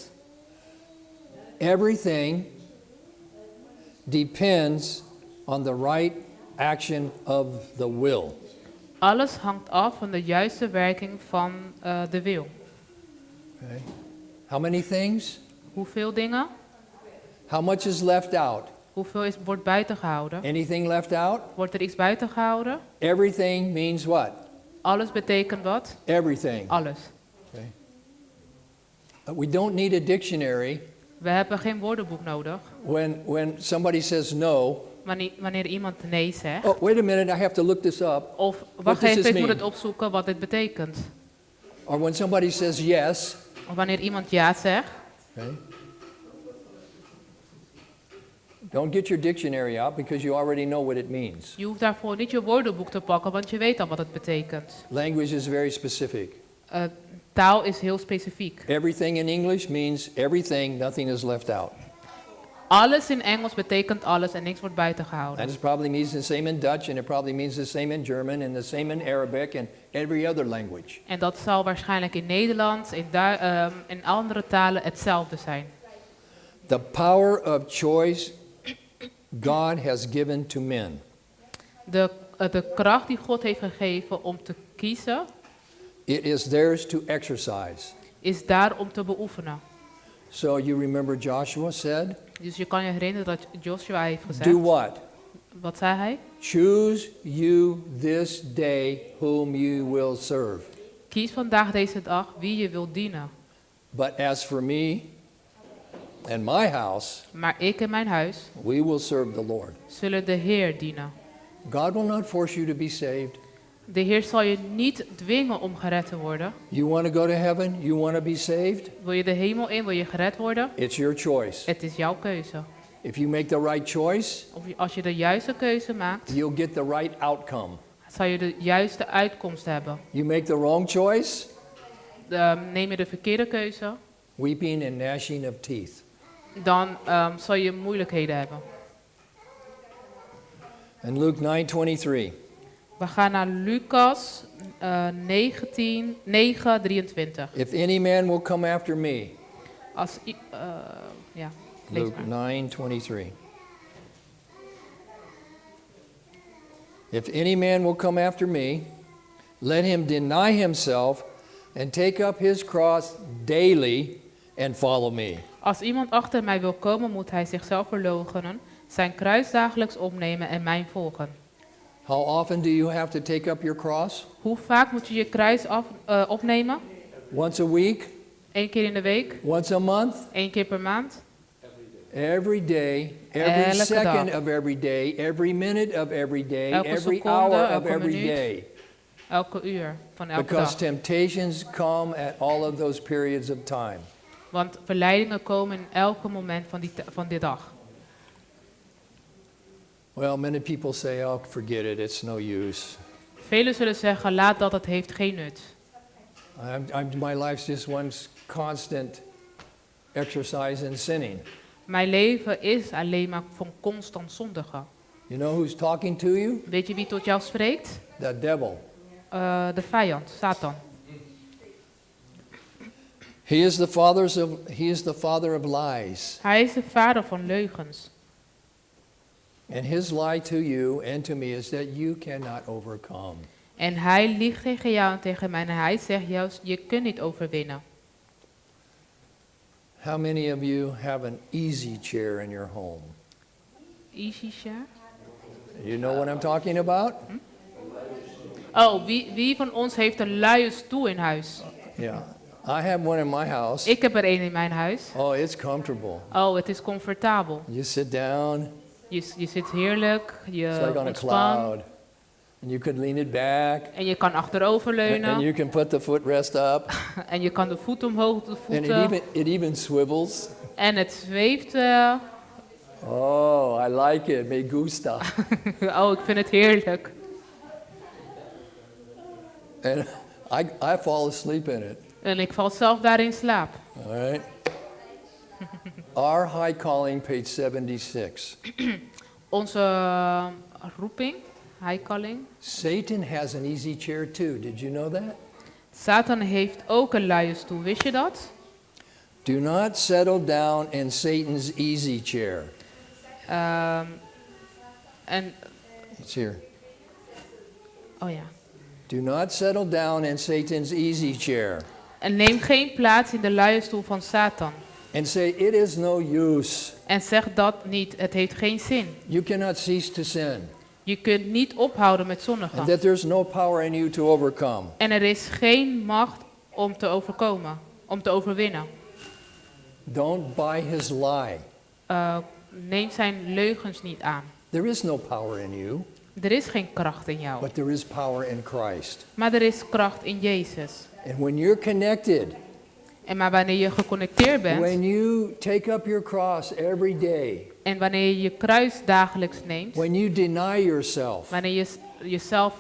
Everything depends on the right action of the will. Alles hangt af van de juiste werking van de wil. Okay? How many things? Hoeveel dingen? How much is left out? Hoeveel wordt buiten gehouden? Anything left out? Wordt er iets buiten gehouden? Everything means what? Alles betekent wat? Everything. Alles. Okay. We don't need a dictionary We hebben geen woordenboek nodig. when somebody says no. Wanneer iemand nee zegt. Oh, wait a minute, I have to look this up. Of does wacht this even, ik moet mean? het opzoeken wat dit betekent. Or when somebody says yes. Of wanneer iemand ja zegt. Okay. Don't get your dictionary out because you already know what it means. Je hoeft daarvoor niet je woordenboek te pakken, want je weet al wat het betekent. Language is very specific. Taal is heel specifiek. Everything in English means everything, nothing is left out. Alles in Engels betekent alles en niks wordt buiten And gehouden. it probably means the same in Dutch, and it probably means the same in German, and the same in Arabic, and every other language. En dat zal waarschijnlijk in Nederlands, in andere talen hetzelfde zijn. The power of choice God has given to men. De kracht die God heeft gegeven om te kiezen, It is theirs to exercise. is daar om te beoefenen. So you remember Joshua said, Dus je kan je herinneren dat Joshua heeft gezegd. do what? Wat zei hij? Choose you this day whom you will serve. Kies vandaag deze dag wie je wilt dienen. But as for me and my house, Maar ik en mijn huis we will serve the Lord. zullen de Heer dienen. God will not force you to be saved. De Heer zal je niet dwingen om gered te worden. You want to go to heaven? You want to be saved? Wil je de hemel in, wil je gered worden? It's your choice. Het is jouw keuze. If you make the right choice, Als je de juiste keuze maakt, you'll get the right outcome. zal je de juiste uitkomst hebben. You make the wrong choice, Neem je de verkeerde keuze, weeping and gnashing of teeth. dan zal je moeilijkheden hebben. And Luke 9:23. We gaan naar Lucas 9:23. If any man will come after me, Ja, lees Luke maar. 9:23. If any man will come after me, let him deny himself and take up his cross daily and follow me. Als iemand achter mij wil komen, moet hij zichzelf verloochenen, zijn kruis dagelijks opnemen en mij volgen. How often do you have to take up your cross? Hoe vaak moet je je kruis opnemen? Once a week? 1 keer in de week? Once a month? 1 keer per maand? Every day, every Elke second dag. of every day, every minute of every day, Elke every seconde, hour of elke every minuut. day. Elke uur van elke Because dag. temptations come at all of those periods of time. Want verleidingen komen in elke moment van die dag. Well, many people say, oh, forget it, it's no use. Velen zullen zeggen, laat dat, het heeft geen nut. My life's just one constant exercise in sinning. Mijn leven is alleen maar van constant zondigen. You know who's talking to you? Weet je wie tot jou spreekt? The devil. De vijand, Satan. He is the father of lies. Hij is de vader van leugens. And his lie to you and to me is that you cannot overcome. En hij liegt tegen jou en tegen mij en hij zegt juist, je kunt niet overwinnen. How many of you have an easy chair in your home? Easy share? You know what I'm talking about? Oh, wie van ons heeft een luie stoel in huis? Yeah. I have one in my house. Ik heb er een in mijn huis. Oh, it's comfortable. Oh, het is comfortabel. You sit down, Je zit heerlijk, it's je like on a ontspan cloud. And you could lean it back. en je kan achterover And leunen you can put the footrest up. en je kan de voet omhoog, de And voeten it even swivels. en het zweeft. Oh, I like it. Me gusta. Oh, ik vind het heerlijk. And I fall asleep in it. En ik val zelf daarin in slaap. All right. Our high calling, page 76. Onze roeping, high calling. Satan has an easy chair too. Did you know that? Satan heeft ook een luie stoel, wist je dat? Do not settle down in Satan's easy chair. En, It's here. oh ja. Do not settle down in Satan's easy chair En neem geen plaats in de luie stoel van Satan. and say, it is no use. En zeg dat niet, het heeft geen zin. You cannot cease to sin. Je kunt niet ophouden met And zondigen. that there's no power in you to overcome. En er is geen macht om te overkomen, om te overwinnen. Don't buy his lie. Neem zijn leugens niet aan. There is no power in you, Er is geen kracht in jou, but there is power in Christ. maar er is kracht in Jezus. And when you're connected, En maar wanneer je geconnecteerd bent when you take up your cross every day, en wanneer je je kruis dagelijks neemt, when you deny yourself, wanneer je jezelf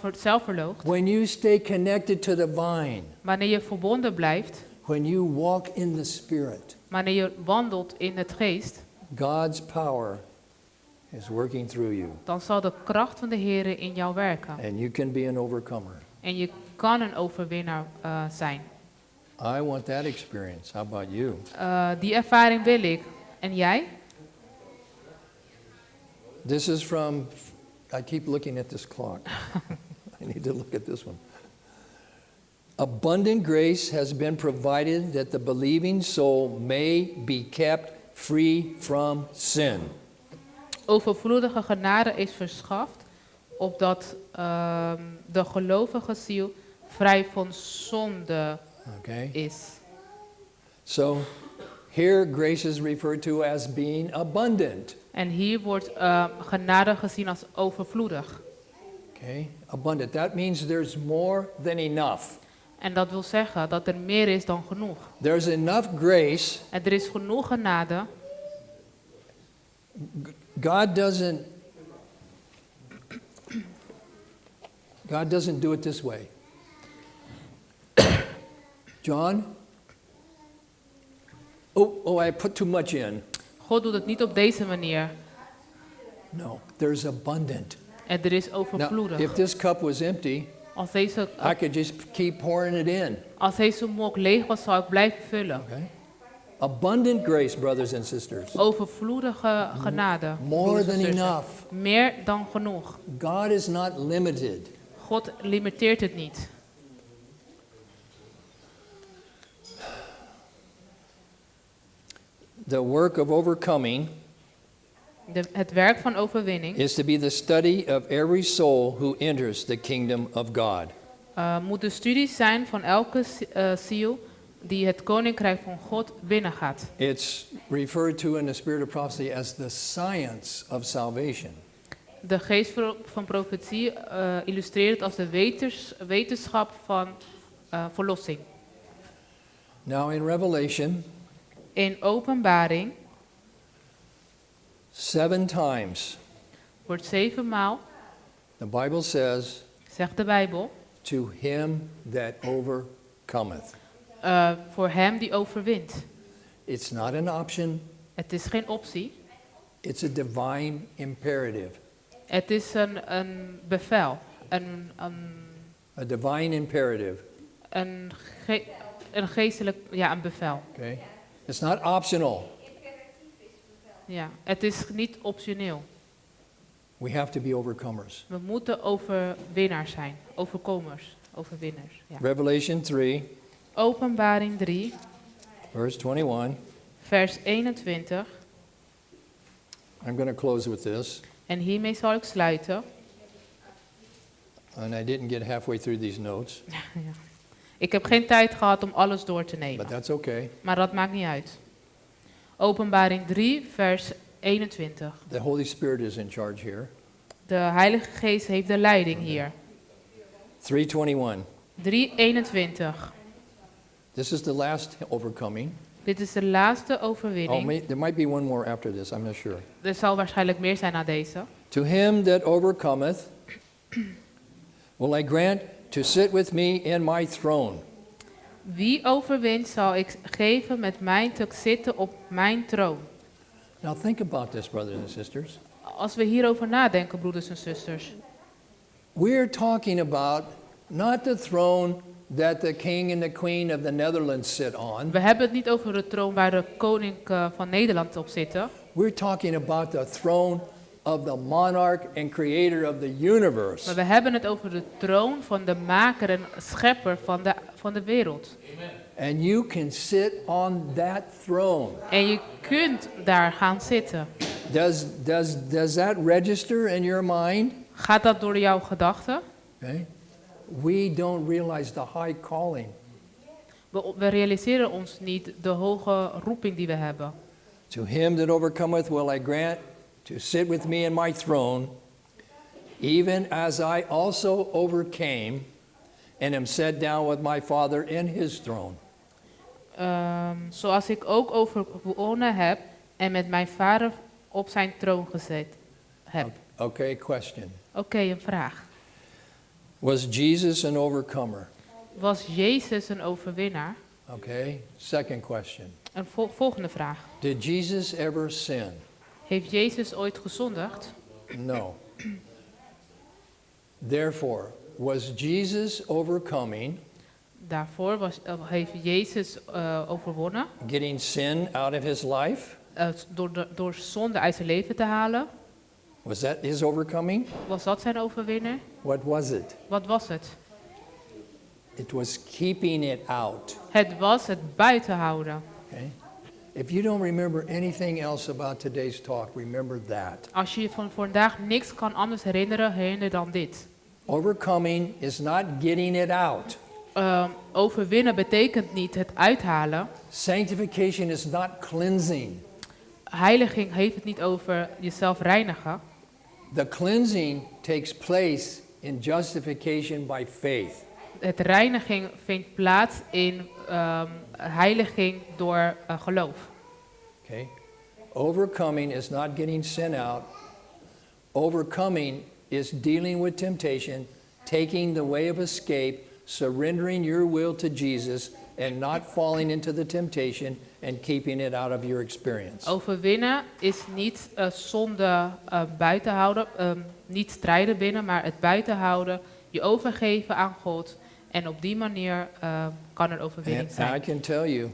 verloochent, when you stay connected to the vine, wanneer je verbonden blijft, when you walk in the Spirit, wanneer je wandelt in het geest, God's power is working through you. dan zal de kracht van de Heer in jou werken. And you can be an overcomer. En je kan een overwinnaar zijn. I want that experience. How about you? Die ervaring wil ik. En jij? This is from, I keep looking at this clock. I need to look at this one. Abundant grace has been provided that the believing soul may be kept free from sin. Overvloedige genade is verschaft, opdat de gelovige ziel vrij van zonde Okay? is. So here grace is referred to as being abundant. En hier wordt genade gezien als overvloedig. Okay? Abundant. That means there's more than enough. En dat wil zeggen dat er meer is dan genoeg. There's enough grace. En er is genoeg genade. God doesn't do it this way. John? Oh, I put too much in. God doet het niet op deze manier. No, there's abundant. En er is Now, overvloedig. if this cup was empty, Als deze, I could just keep pouring it in. als deze mok leeg was, zou ik blijven vullen. Okay? Abundant grace, brothers and sisters. Overvloedige genade. More broeders en than zussen. enough. Meer dan genoeg. God is not limited. God limiteert het niet. The work of overcoming Het werk van overwinning is to be the study of every soul who enters the kingdom of God. Moet de studie zijn van elke ziel die het koninkrijk van God binnengaat. It's referred to in the spirit of prophecy as the science of salvation. De geest van profetie illustreert het als de wetenschap van verlossing. Now in Revelation, In Openbaring 7 times wordt 7 maal, the Bible says, zegt de Bijbel, to him that overcometh. voor hem die overwint. It's not an option, Het is geen optie, it's a divine imperative. het is een bevel, A divine imperative, een geestelijk, ja, een bevel. okay? It's not optional. Ja, het is niet optioneel. We have to be overcomers. We moeten overwinnaars zijn, overkomers, overwinners. Ja. Revelation 3, Openbaring 3, verse 21. vers 21. I'm going to close with this. En hiermee zal ik sluiten. And I didn't get halfway through these notes, Ja. Ik heb geen tijd gehad om alles door te nemen, but that's okay. maar dat maakt niet uit. Openbaring 3, vers 21. The Holy Spirit is in charge here. De Heilige Geest heeft de leiding hier. 3:21. 3:21. This is the last overcoming. Dit is de laatste Oh, overwinning. there might be one more after this. I'm not sure. Er zal waarschijnlijk meer zijn na deze. To him that overcometh, will I grant to sit with me in my throne. Wie overwint zal ik geven met mij te zitten op mijn troon. Now think about this, brothers and sisters. Als we hierover nadenken, broeders en zusters. We're talking about not the throne that the king and the queen of the Netherlands sit on. We hebben het niet over de troon waar de koning van Nederland op zit. We're talking about the throne of the monarch and creator of the universe. Maar we hebben het over de troon van de maker en schepper van de wereld. And you can sit on that throne. En je kunt daar gaan zitten. Does that register in your mind? Gaat dat door jouw gedachten? Okay. We don't realize the high calling. We realiseren ons niet de hoge roeping die we hebben. To him that overcometh will I grant to sit with me in my throne, even as I also overcame and am set down with my Father in his throne. Zoals ik ook overwonnen heb en met mijn vader op zijn troon gezeten heb. Okay, question. Oké, een vraag. Was Jesus an overcomer? Was Jezus een overwinnaar? Okay, second question. Een volgende vraag. Did Jesus ever sin? Heeft Jezus ooit gezondigd? No. Therefore, was Jesus overcoming, Daarvoor heeft Jezus overwonnen. getting sin out of his life? Door zonde uit zijn leven te halen. Was that his overcoming? Was dat zijn overwinning? What was it? Wat was het? It was keeping it out. Het was het buiten houden. Okay? If you don't remember anything else about today's talk, remember that. Als je van vandaag niks kan anders herinneren, herinner dan dit. Overcoming is not getting it out. Overwinnen betekent niet het uithalen. Sanctification is not cleansing. Heiliging heeft het niet over jezelf reinigen. The cleansing takes place in justification by faith. Het reiniging vindt plaats in heiliging door geloof. Okay? Overcoming is not getting sin out. Overcoming is dealing with temptation, taking the way of escape, surrendering your will to Jesus, and not falling into the temptation and keeping it out of your experience. Overwinnen is niet zonde buiten houden, niet strijden binnen, maar het buiten houden, je overgeven aan God. En op die manier kan er overwinning And I zijn. can tell you,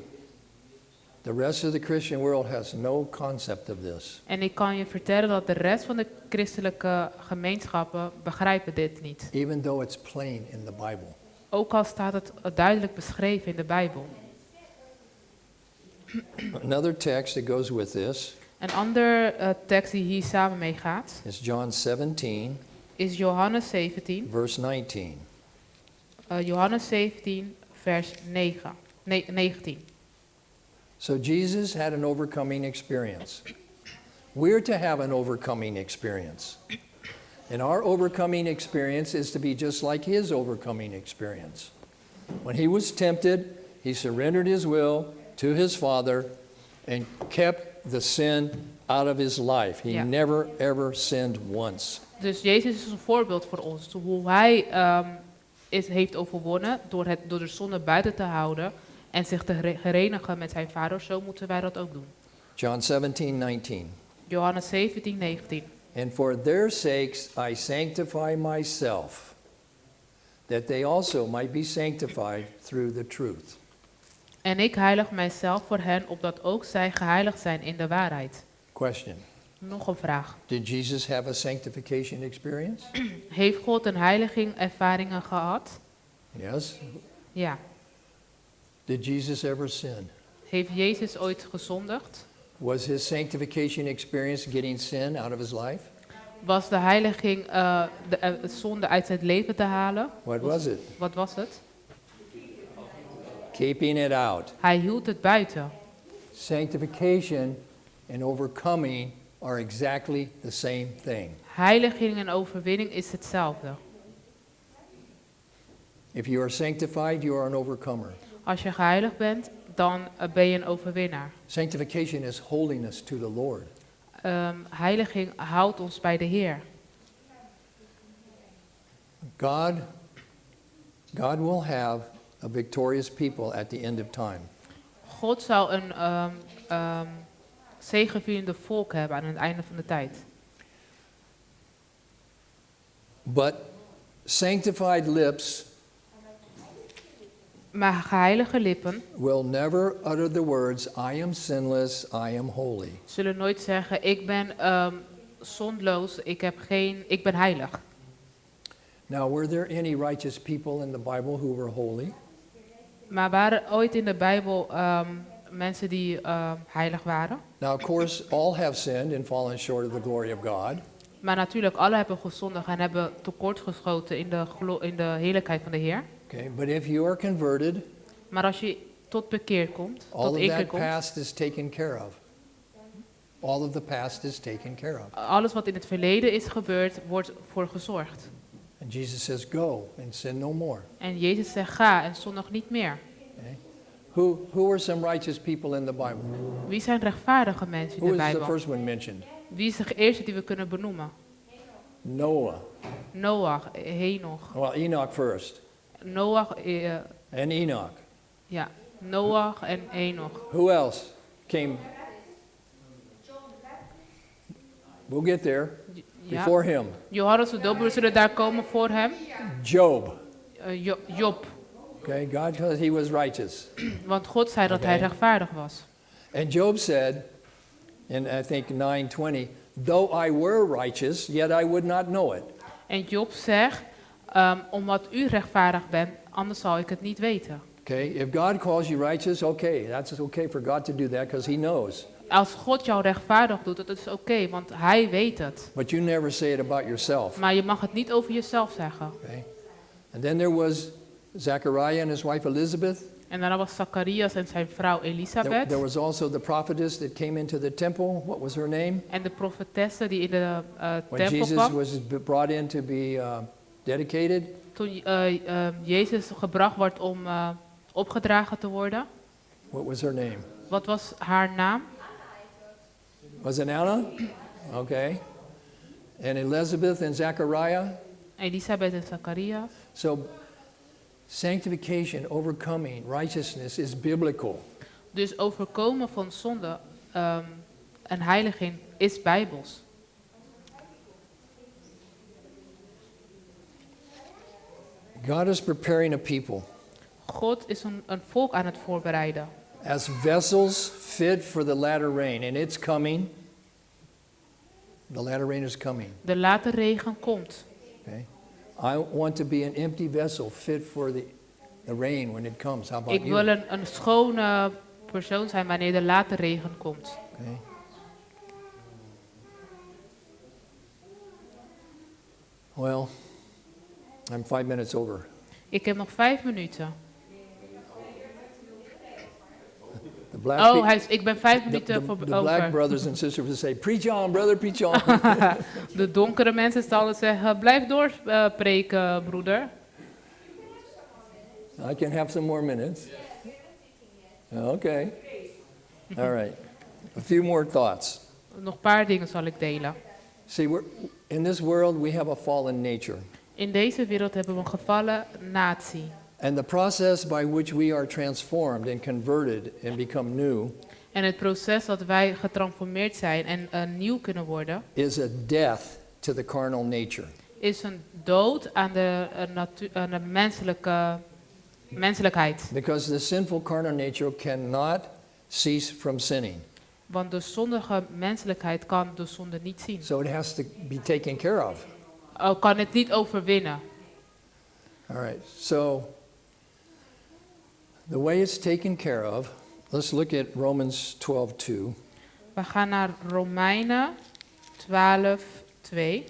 the rest of the Christian world has no concept of this. En ik kan je vertellen dat de rest van de christelijke gemeenschappen begrijpen dit niet. Even though it's plain in the Bible. Ook al staat het duidelijk beschreven in de Bijbel. Another text that goes with this Een ander tekst die hier samen mee gaat is John 17, is Johannes 17. verse 19. Johannes 17, vers 19. So Jesus had an overcoming experience. We're to have an overcoming experience. And our overcoming experience is to be just like his overcoming experience. When he was tempted, he surrendered his will to his Father and kept the sin out of his life. He Ja. never ever sinned once. Dus Jezus is een voorbeeld voor ons. Hoe hij heeft overwonnen door de zonde buiten te houden en zich te herenigen met zijn vader. Zo moeten wij dat ook doen. John 17:19. Johannes 17, 19. And for their sakes I sanctify myself, that they also might be sanctified through the truth. En ik heilig mijzelf voor hen, opdat ook zij geheiligd zijn in de waarheid. Question. Nog een vraag. Did Jesus have a sanctification experience? Heeft God een heiliging ervaringen gehad? Yes. Ja. Did Jesus ever sin? Heeft Jezus ooit gezondigd? Was his sanctification experience getting sin out of his life? Was de heiliging de zonde uit zijn leven te halen? What was it? Wat was het? Keeping it out. Hij hield het buiten. Sanctification and overcoming are exactly the same thing. Heiliging en overwinning is hetzelfde. If you are sanctified, you are an overcomer. Als je geheiligd bent, dan ben je een overwinnaar. Sanctification is holiness to the Lord. Heiliging houdt ons bij de Heer. God will have a victorious people at the end of time. God zal een zegevierende volk hebben aan het einde van de tijd. But sanctified lips Maar geheilige lippen will never utter the words, I am sinless, I am holy. zullen nooit zeggen, ik ben zondeloos, ik ben heilig. Now, were there any righteous people in the Bible who were holy? Maar waren ooit in de Bijbel mensen die heilig waren? Now, of course, all have sinned and fallen short of the glory of God. Maar natuurlijk, alle hebben gezondigd en hebben tekortgeschoten in de heerlijkheid van de Heer. Okay, but if you are converted, Maar als je tot bekeer komt, all tot of één keer that komt, past is taken care of. All of the past is taken care of. alles wat in het verleden is gebeurd, wordt voor gezorgd. And Jesus says, go and sin no more. En Jezus zegt, ga en zondig niet meer. Okay? Who are some righteous people in the Bible? Wie zijn rechtvaardige mensen in Who de is the Bijbel? first one mentioned? Wie is de eerste die we kunnen benoemen? Noah. Noach, Henoch. Well, Enoch first. Noach, And Enoch. ja, Noach en Henoch. Who else came? We'll get there. Ja. Before him. Johannes de Doper zullen daar komen voor hem. Job. Job, Okay, God said he was righteous. want God zei dat hij Oké. rechtvaardig was. And Job said, in I think 9:20, though I were righteous, yet I would not know it. En Job zegt, omdat u rechtvaardig bent, anders zal ik het niet weten. Okay, if God calls you righteous, okay, that's okay for God to do that because he knows. Als God jou rechtvaardig doet, dat is oké, want hij weet het. But you never say it about yourself. Maar je mag het niet over jezelf zeggen. Okay? And then there was Zechariah and his wife Elizabeth. En daarna was Zacharias en zijn vrouw Elisabeth. There was also the prophetess that came into the temple. What was her name? En de profetesse die in de When tempel Jesus kwam. was brought in to be dedicated. Toen Jezus gebracht wordt om opgedragen te worden. What was her name? Wat was haar naam? Was it Anna? Okay. And Elizabeth and Zechariah. Elisabeth en Zacharias. So sanctification, overcoming, righteousness is biblical. Dus overkomen van zonde en heiliging is bijbels. God is preparing a people God is een volk aan het voorbereiden. as vessels fit for the latter rain, and it's coming. The latter rain is coming. De late regen komt. Okay? I want to be an empty vessel fit for the rain when it comes. How about Ik you? wil een schone persoon zijn wanneer de late regen komt. Okay. Well, I'm 5 minutes over. Ik heb nog 5 minuten. The black Oh, pe- ik ben 5 the, minuten the black over. brothers and sisters would say, preach on, brother, preach on. De donkere mensen zullen zeggen, blijf doorpreken, broeder. I can have some more minutes. Okay. All right. A few more thoughts. Nog een paar dingen zal ik delen. See, in this world we have a fallen nature. In deze wereld hebben we een gevallen natie. And the process by which we are transformed and converted and become new En het proces dat wij getransformeerd zijn en nieuw kunnen worden, is a death to the carnal nature. is een dood aan de menselijkheid. Because the sinful carnal nature cannot cease from sinning. Want de zondige menselijkheid kan de zonde niet zien. So it has to be taken care of. Kan het niet overwinnen. All right. So the way it's taken care of, let's look at Romans 12:2. We gaan naar Romeinen 12:2.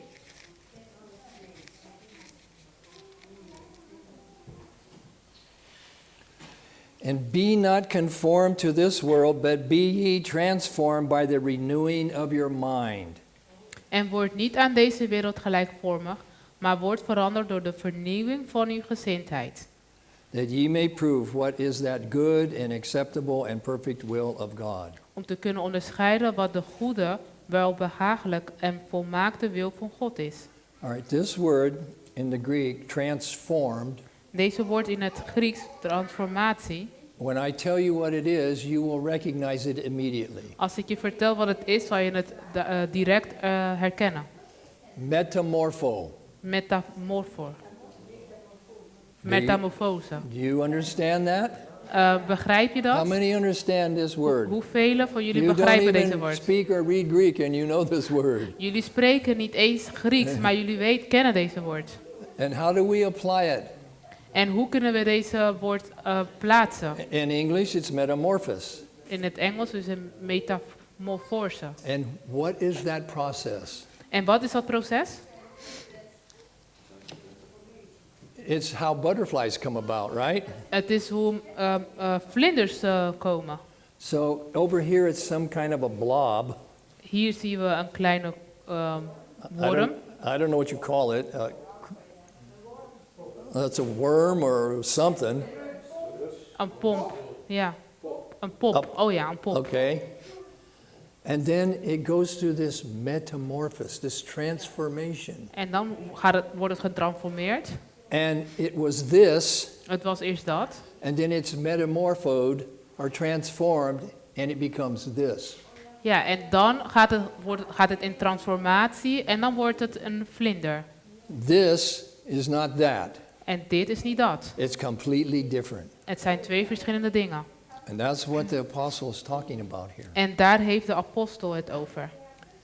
And be not conformed to this world, but be ye transformed by the renewing of your mind. En word niet aan deze wereld gelijkvormig, maar word veranderd door de vernieuwing van uw gezindheid. That ye may prove what is that good and acceptable and perfect will of God. Om te kunnen onderscheiden wat de goede, welbehagelijk en volmaakte wil van God is. All right, this word in the Greek, transformed, Deze woord in het Grieks, transformatie. when I tell you what it is, you will recognize it immediately. Als ik je vertel wat het is, zal je het direct herkennen. Metamorpho. Metamorfo. Metamorfose. Do you understand that? Begrijp je How dat? many understand this word? Hoeveel van jullie You don't begrijpen deze even woord? speak or read Greek and you know this word. Jullie spreken niet eens Grieks, maar jullie kennen deze woord. And how do we apply it? En hoe kunnen we deze woord plaatsen? In English, it's metamorphosis. In het Engels is een metamorfose. And what is that process? En wat is dat proces? It's how butterflies come about, right? Het is hoe vlinders komen. So over here, it's some kind of a blob. Hier zien we een kleine worm. I don't know what you call it. It's a worm or something. Een pomp. Ja. Een pop. Oh ja, een pop. Okay. And then it goes through this metamorphosis, this transformation. En dan wordt het getransformeerd. And it was this, Het was eerst dat. and then it's metamorphosed or transformed, and it becomes this. Ja, en dan gaat het in transformatie en dan wordt het een vlinder. This is not that. En dit is niet dat. It's completely different. Het zijn twee verschillende dingen. And that's what the apostle is talking about here. En daar heeft de apostel het over.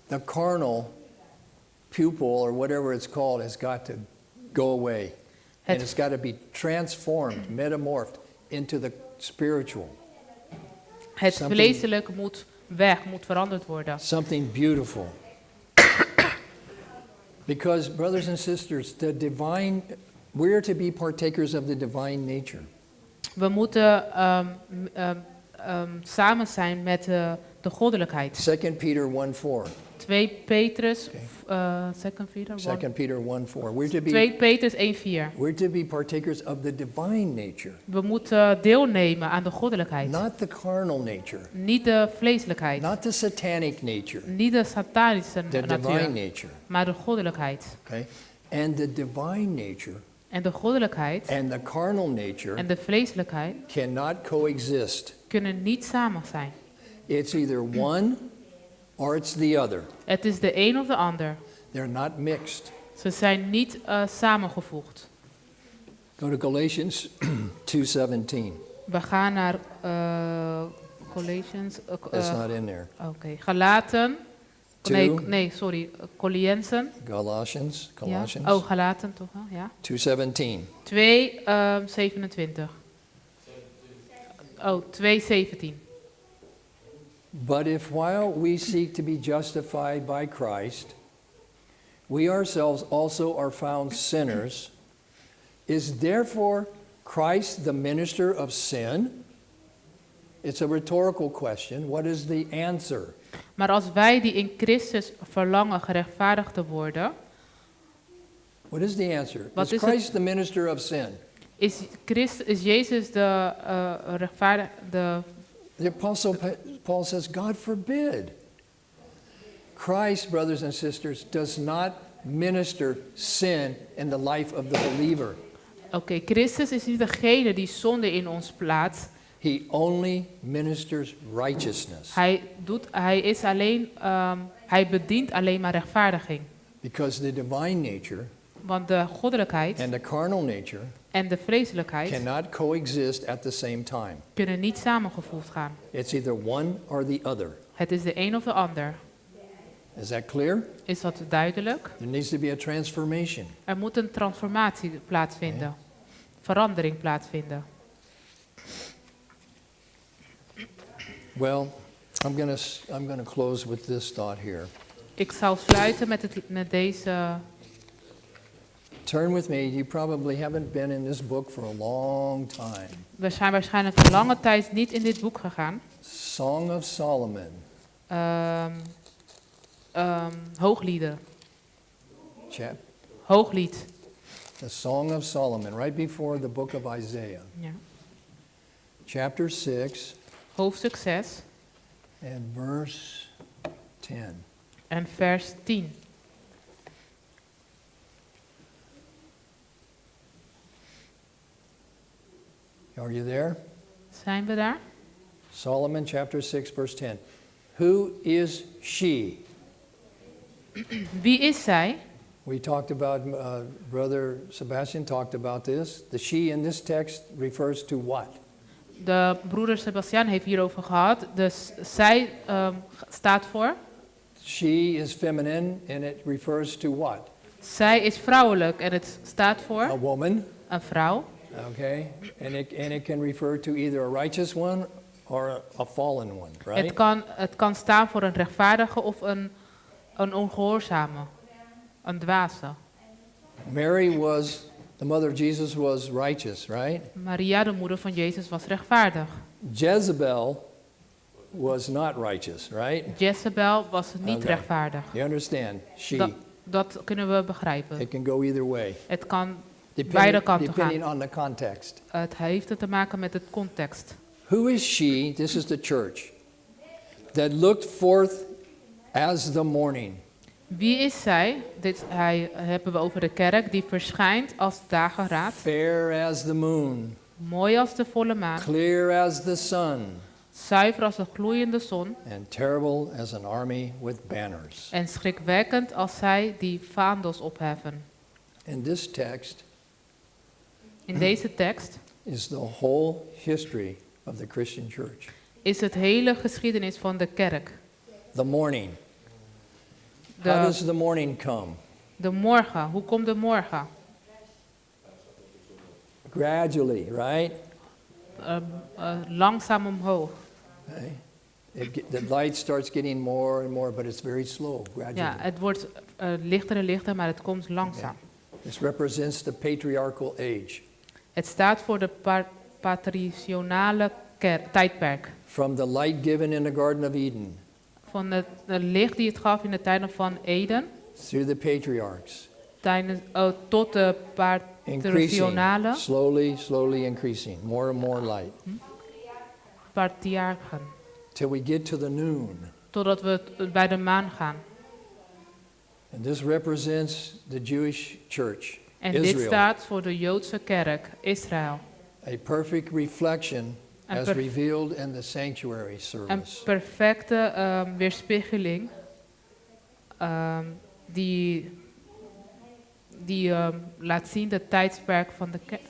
The carnal pupil, or whatever it's called, has got to go away. And it's got to be transformed, metamorphed into the spiritual. Het Something- vleeselijke moet weg, moet veranderd worden. Something beautiful. Because, brothers and sisters, we're to be partakers of the divine nature. We moeten samen zijn met de goddelijkheid. 2 Peter 1:4. 2 Petrus, 2 Peter, 2 Peter 1:4. We're to be 2 Petrus 1:4. We're to be partakers of the divine nature, We moeten deelnemen aan de goddelijkheid. not the carnal nature, Niet de vleeselijkheid. not the satanic nature, Niet de satanische the divine natuur. nature. Maar de goddelijkheid. Okay? And the divine nature En de goddelijkheid and the carnal nature en de vleeselijkheid cannot coexist. kunnen niet samen zijn. It's either one or it's the other. Het is de een of de ander. They're not mixed. Ze zijn niet samengevoegd. Go to Galatians 2:17. We gaan naar Colossians. That's not in there. Oké, Galaten. Colliensen. Colossians. Ja. Oh, Galaten toch wel, ja. 2:17. 2:27. Oh, 2:17. But if while we seek to be justified by Christ, we ourselves also are found sinners, is therefore Christ the minister of sin? It's a rhetorical question. What is the answer? Maar als wij die in Christus verlangen gerechtvaardigd te worden, What is the answer? Wat Is is het? Christ the minister of sin? is Jezus de rechtvaardige. The Apostle Paul says, God forbid. Christ, brothers and sisters, does not minister sin in the life of the believer. Oké, Christus is niet degene die zonde in ons plaatst. He only ministers righteousness. Hij bedient alleen maar rechtvaardiging. Because the divine nature Want de goddelijkheid and the carnal nature en de vleeselijkheid cannot coexist at the same time. kunnen niet samengevoegd gaan. It's either one or the other. Het is de een of de ander. Is that clear? Is dat duidelijk? There needs to be a transformation. Er moet een transformatie plaatsvinden. Verandering plaatsvinden. Well, I'm going to close with this thought here. Ik zal sluiten met deze. Turn with me. You probably haven't been in this book for a long time. We zijn waarschijnlijk een lange tijd niet in dit boek gegaan. Song of Solomon. Hooglieden. Chap- Hooglied. The Song of Solomon, right before the book of Isaiah. Ja. Chapter 6 Hoofdstuk 6 and verse 10. en vers 10. Are you there? Zijn we daar? Solomon chapter 6 verse 10. Who is she? Wie is zij? We talked about, Brother Sebastian talked about this. The she in this text refers to what? De broeder Sebastian heeft hierover gehad. Dus zij staat voor. She is feminine and it refers to what? Zij is vrouwelijk en het staat voor A woman. een vrouw. Okay, and it can refer to either a righteous one or a fallen one, right? Het kan staan voor een rechtvaardige of een ongehoorzame, een dwaze. Mary was, the mother of Jesus was righteous, right? Maria, de moeder van Jezus, was rechtvaardig. Jezebel was not righteous, right? Jezebel was niet Oké. rechtvaardig. You understand? She. Dat kunnen we begrijpen. It can go either way. Het kan beide kanten Depending gaan. on the context. Het heeft te maken met het context. Who is she? This is the church. That looked forth as the morning. Wie is zij? Dit hebben we over de kerk die verschijnt als dageraad. Fair as the moon. Mooi als de volle maan. Clear as the sun. Zuiver als de gloeiende zon. And terrible as an army with banners. En schrikwekkend als zij die vaandels opheffen. In this text In deze tekst is the whole history of the Christian church. is het hele geschiedenis van de kerk. The morning. How De, does the morning come? de morgen. Hoe komt de morgen? Gradually, right? Langzaam omhoog. Okay. The light starts getting more and more, but it's very slow, gradually. Ja, het wordt lichter en lichter, maar het komt langzaam. This represents the patriarchal age. Het staat voor de patricionale tijdperk. From the light given in the Garden of Eden, Van het licht die het gaf in de tijden van Eden, through the patriarchs, tot de increasing, patricionale slowly increasing, more and more light, patriarchen. till we get to the noon. Totdat we bij de maan gaan. And this represents the Jewish church, En dit Israel, staat voor de Joodse kerk, Israël. a perfect reflection Een as perf- revealed in the sanctuary Een service. perfecte weerspiegeling die laat zien de tijdsperk van de kerk.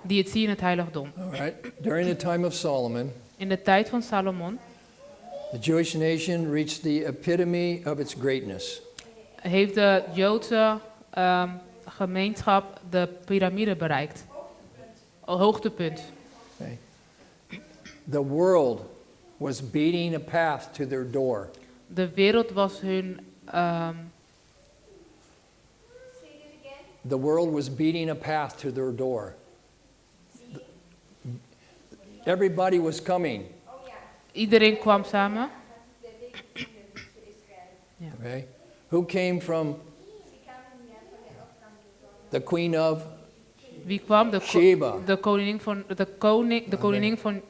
Die het zien in het heiligdom. All right. During the time of Solomon, In de tijd van Salomon the Jewish nation reached the epitome of its greatness. heeft de Joodse gemeenschap de piramide bereikt. Een hoogtepunt. Okay. The world was beating a path to their door. De wereld was hun Say it again. The world was beating a path to their door. Everybody was coming. Oh ja, iedereen kwam samen. de legerkinderen tussen Israël. Okay. Who came from Die kwamen ja van de afstand. the queen of Wie kwam? Sheba? De koningin van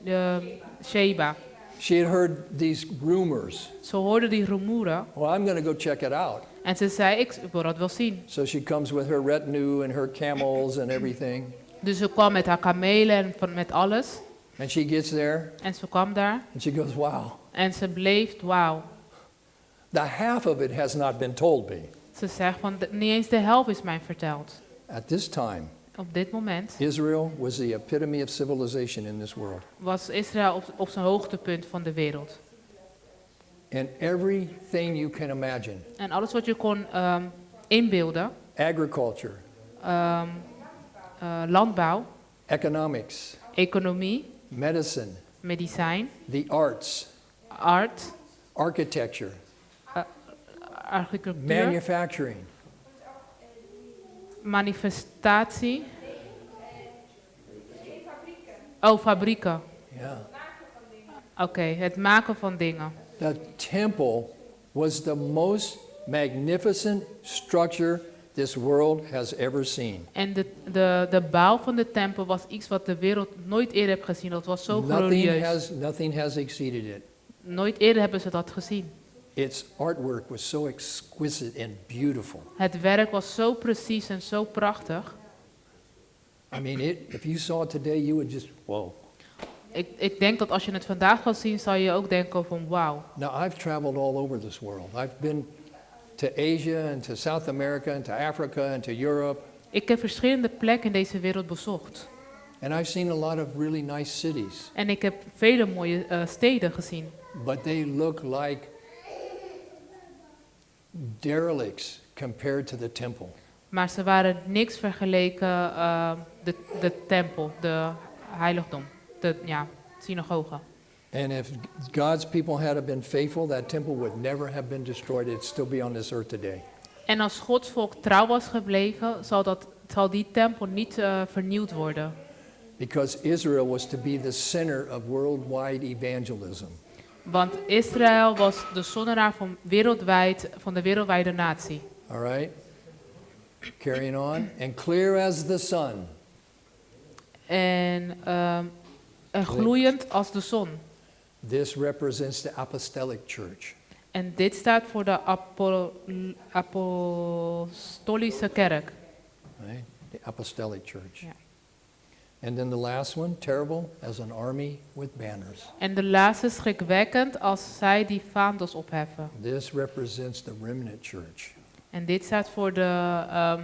Sheba. She had heard these rumors. Ze hoorde die rumoeren Well, I'm going to go check it out. en ze zei, ik wil dat wel zien. So she comes with her retinue and her camels and everything. Dus ze kwam met haar kamelen en met alles. And she gets there En ze kwam daar and she goes, wow, en ze bleef, wauw. the half of it has not been told me. Ze zegt van, niet eens de helft is mij verteld. At this time, Op dit moment Israel was the epitome of civilization in this world. was Israël op zijn hoogtepunt van de wereld. And everything you can imagine, En alles wat je kon inbeelden, agriculture, landbouw, economics, economie, medicine, medicijn, the arts, art, architecture, architectuur, manufacturing, manifestatie. Fabrieken, Oh, fabrieken. yeah. maken van dingen. Oké, het maken van dingen. The temple was the most magnificent structure this world has ever seen. En de bouw van de tempel was iets wat de wereld nooit eerder heeft gezien. Dat was zo Nothing has exceeded it. Nooit eerder hebben ze dat gezien. Its artwork was so exquisite and beautiful. Het werk was zo precies en zo prachtig. I mean, if you saw it today, you would just, whoa. Ik denk dat als je het vandaag gaat zien, zou je ook denken van wauw. Now, I've traveled all over this world. I've been to Asia and to South America and to Africa and to Europe. Ik heb verschillende plekken in deze wereld bezocht. And I've seen a lot of really nice cities. En ik heb vele mooie steden gezien. But they look like derelicts compared to the temple. Maar ze waren niks vergeleken de tempel, de heiligdom, de synagoge. And if God's people had been faithful, that temple would never have been destroyed. It'd still be on this earth today. En als Gods volk trouw was gebleven, zal die tempel niet vernieuwd worden. Because Israel was to be the center of worldwide evangelism. Want Israël was de zonnenaar van de wereldwijde natie. All right? Carrying on. And clear as the sun. En gloeiend als de zon. This represents the apostolic church. En dit staat voor de apostolische kerk. Right? The apostolic church. Ja. And then the last one, terrible as an army with banners. En de laatste schrikwekkend als zij die vaandels opheffen. This represents the remnant church. En dit staat voor de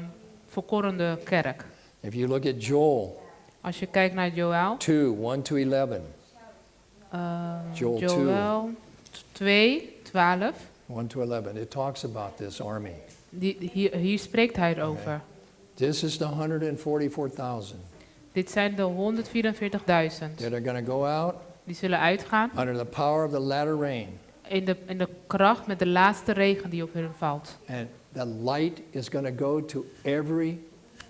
verkorrende kerk. If you look at Joel Als je kijkt naar Joël, 2, 1 to 11. Joel 2. Joël 2, 12, 1 to 11. It talks about this army. hier spreekt hij erover. This is the 144,000 Dit zijn de 144.000 that are going to go out die zullen uitgaan under the power of the latter rain. in de kracht met de laatste regen die op hen valt. And the light is going to go to every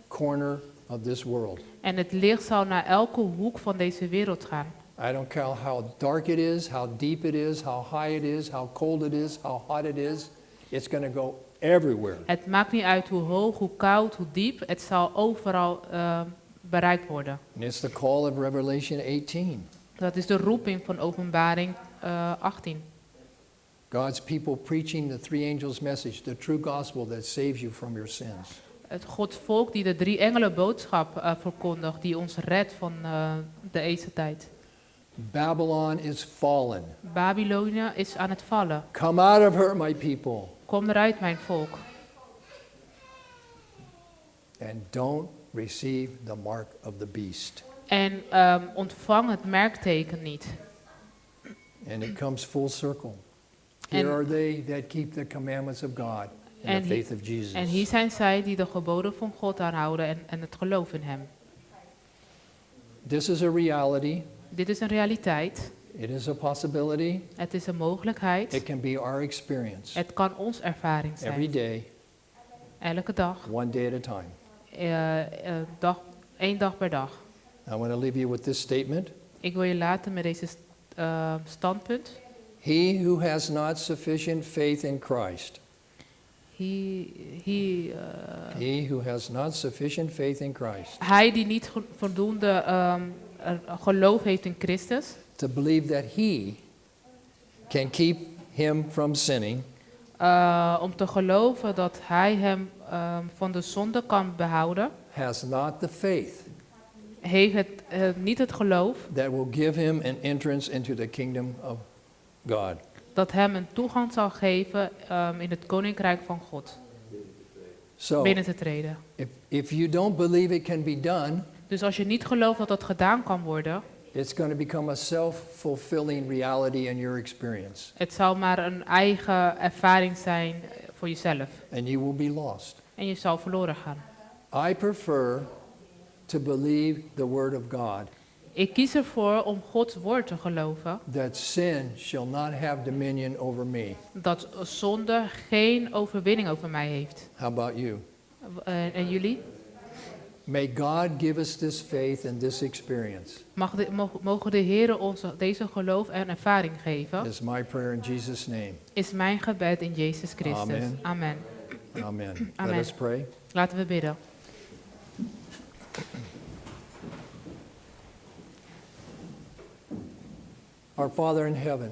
corner of this world. En het licht zal naar elke hoek van deze wereld gaan. I don't care how dark it is, how deep it is, how high it is, how cold it is, how hot it is. It's going to go everywhere. Het maakt niet uit hoe hoog, hoe koud, hoe diep. Het zal overal bereikt worden. And it's the call of Revelation 18. Dat is de roeping van Openbaring 18. God's people preaching the three angels' message, the true gospel that saves you from your sins. Het Gods volk die de 3 engelen boodschap verkondigt, die ons redt van de eeuwige. Babylon is fallen. Babylonië is aan het vallen. Come out of her, my people. Kom eruit, mijn volk. And don't receive the mark of the beast. En ontvang het merkteken niet. And it comes full circle. Here En- are they that keep the commandments of God and En the faith of Jesus. En hier zijn zij die de geboden van God aanhouden en het geloof in hem. This is a reality. Dit is een realiteit. It is a possibility. Het is een mogelijkheid. It can be our experience. Het kan ons ervaring Every zijn. day, Elke dag. one day at a time. 1 dag per dag. I want to leave you with this statement. Ik wil je laten met deze standpunt. He who has not sufficient faith in Christ. He who has not sufficient faith in Christ Hij die niet voldoende geloof heeft in Christus, to believe that he can keep him from sinning om te geloven dat hij hem van de zonde kan behouden, has not the faith heeft niet het geloof that will give him an entrance into the kingdom of God. dat hem een toegang zal geven in het koninkrijk van God, So binnen te treden. if you don't believe it can be done, Dus als je niet gelooft dat het gedaan kan worden, it's going to become a self-fulfilling reality in your experience, het zal maar een eigen ervaring zijn voor jezelf. and you will be lost. En je zal verloren gaan. I prefer to believe the word of God, Ik kies ervoor om Gods woord te geloven, that sin shall not have dominion over me. dat zonde geen overwinning over mij heeft. How about you? En jullie? May God give us this faith and this experience. Mogen de Heer ons deze geloof en ervaring geven, Is my prayer in Jesus' name. is mijn gebed in Jezus Christus. Amen. Amen. Amen. Amen. Let us pray. Laten we bidden. Our Father in heaven,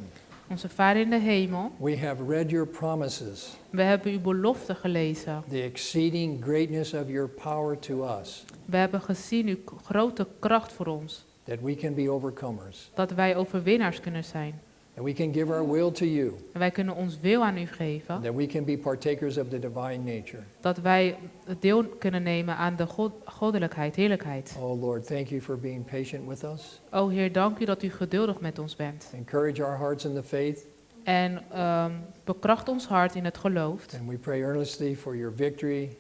Onze Vader in de hemel, we have read your promises, we hebben uw belofte gelezen. the exceeding greatness of your power to us, We hebben gezien uw grote kracht voor ons, that we can be overcomers. dat wij overwinnaars kunnen zijn. And we can give our will to you. En wij kunnen ons wil aan u geven. That we can be partakers of the divine nature. Dat wij deel kunnen nemen aan de goddelijkheid, heerlijkheid. Oh Lord, thank you for being patient with us. O Heer, dank u dat u geduldig met ons bent. Encourage our hearts in the faith. En bekracht ons hart in het geloof. And we pray earnestly for your victory,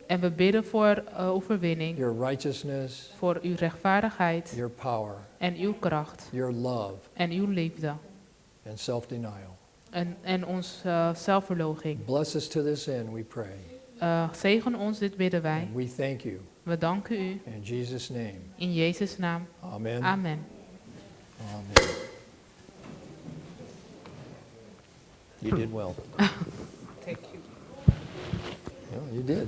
En we bidden voor overwinning, your righteousness, voor uw rechtvaardigheid your power, en uw kracht your love, en uw liefde. and self-denial. En ons zelfverlooching. Bless us to this end, we pray. Zegen ons, dit bidden wij. And we thank you. We danken u. In Jesus' name. In Jezus' naam. Amen. Amen. Amen. You did well. Thank you. Yeah, you did.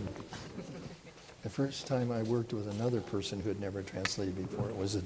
The first time I worked with another person who had never translated before, it was a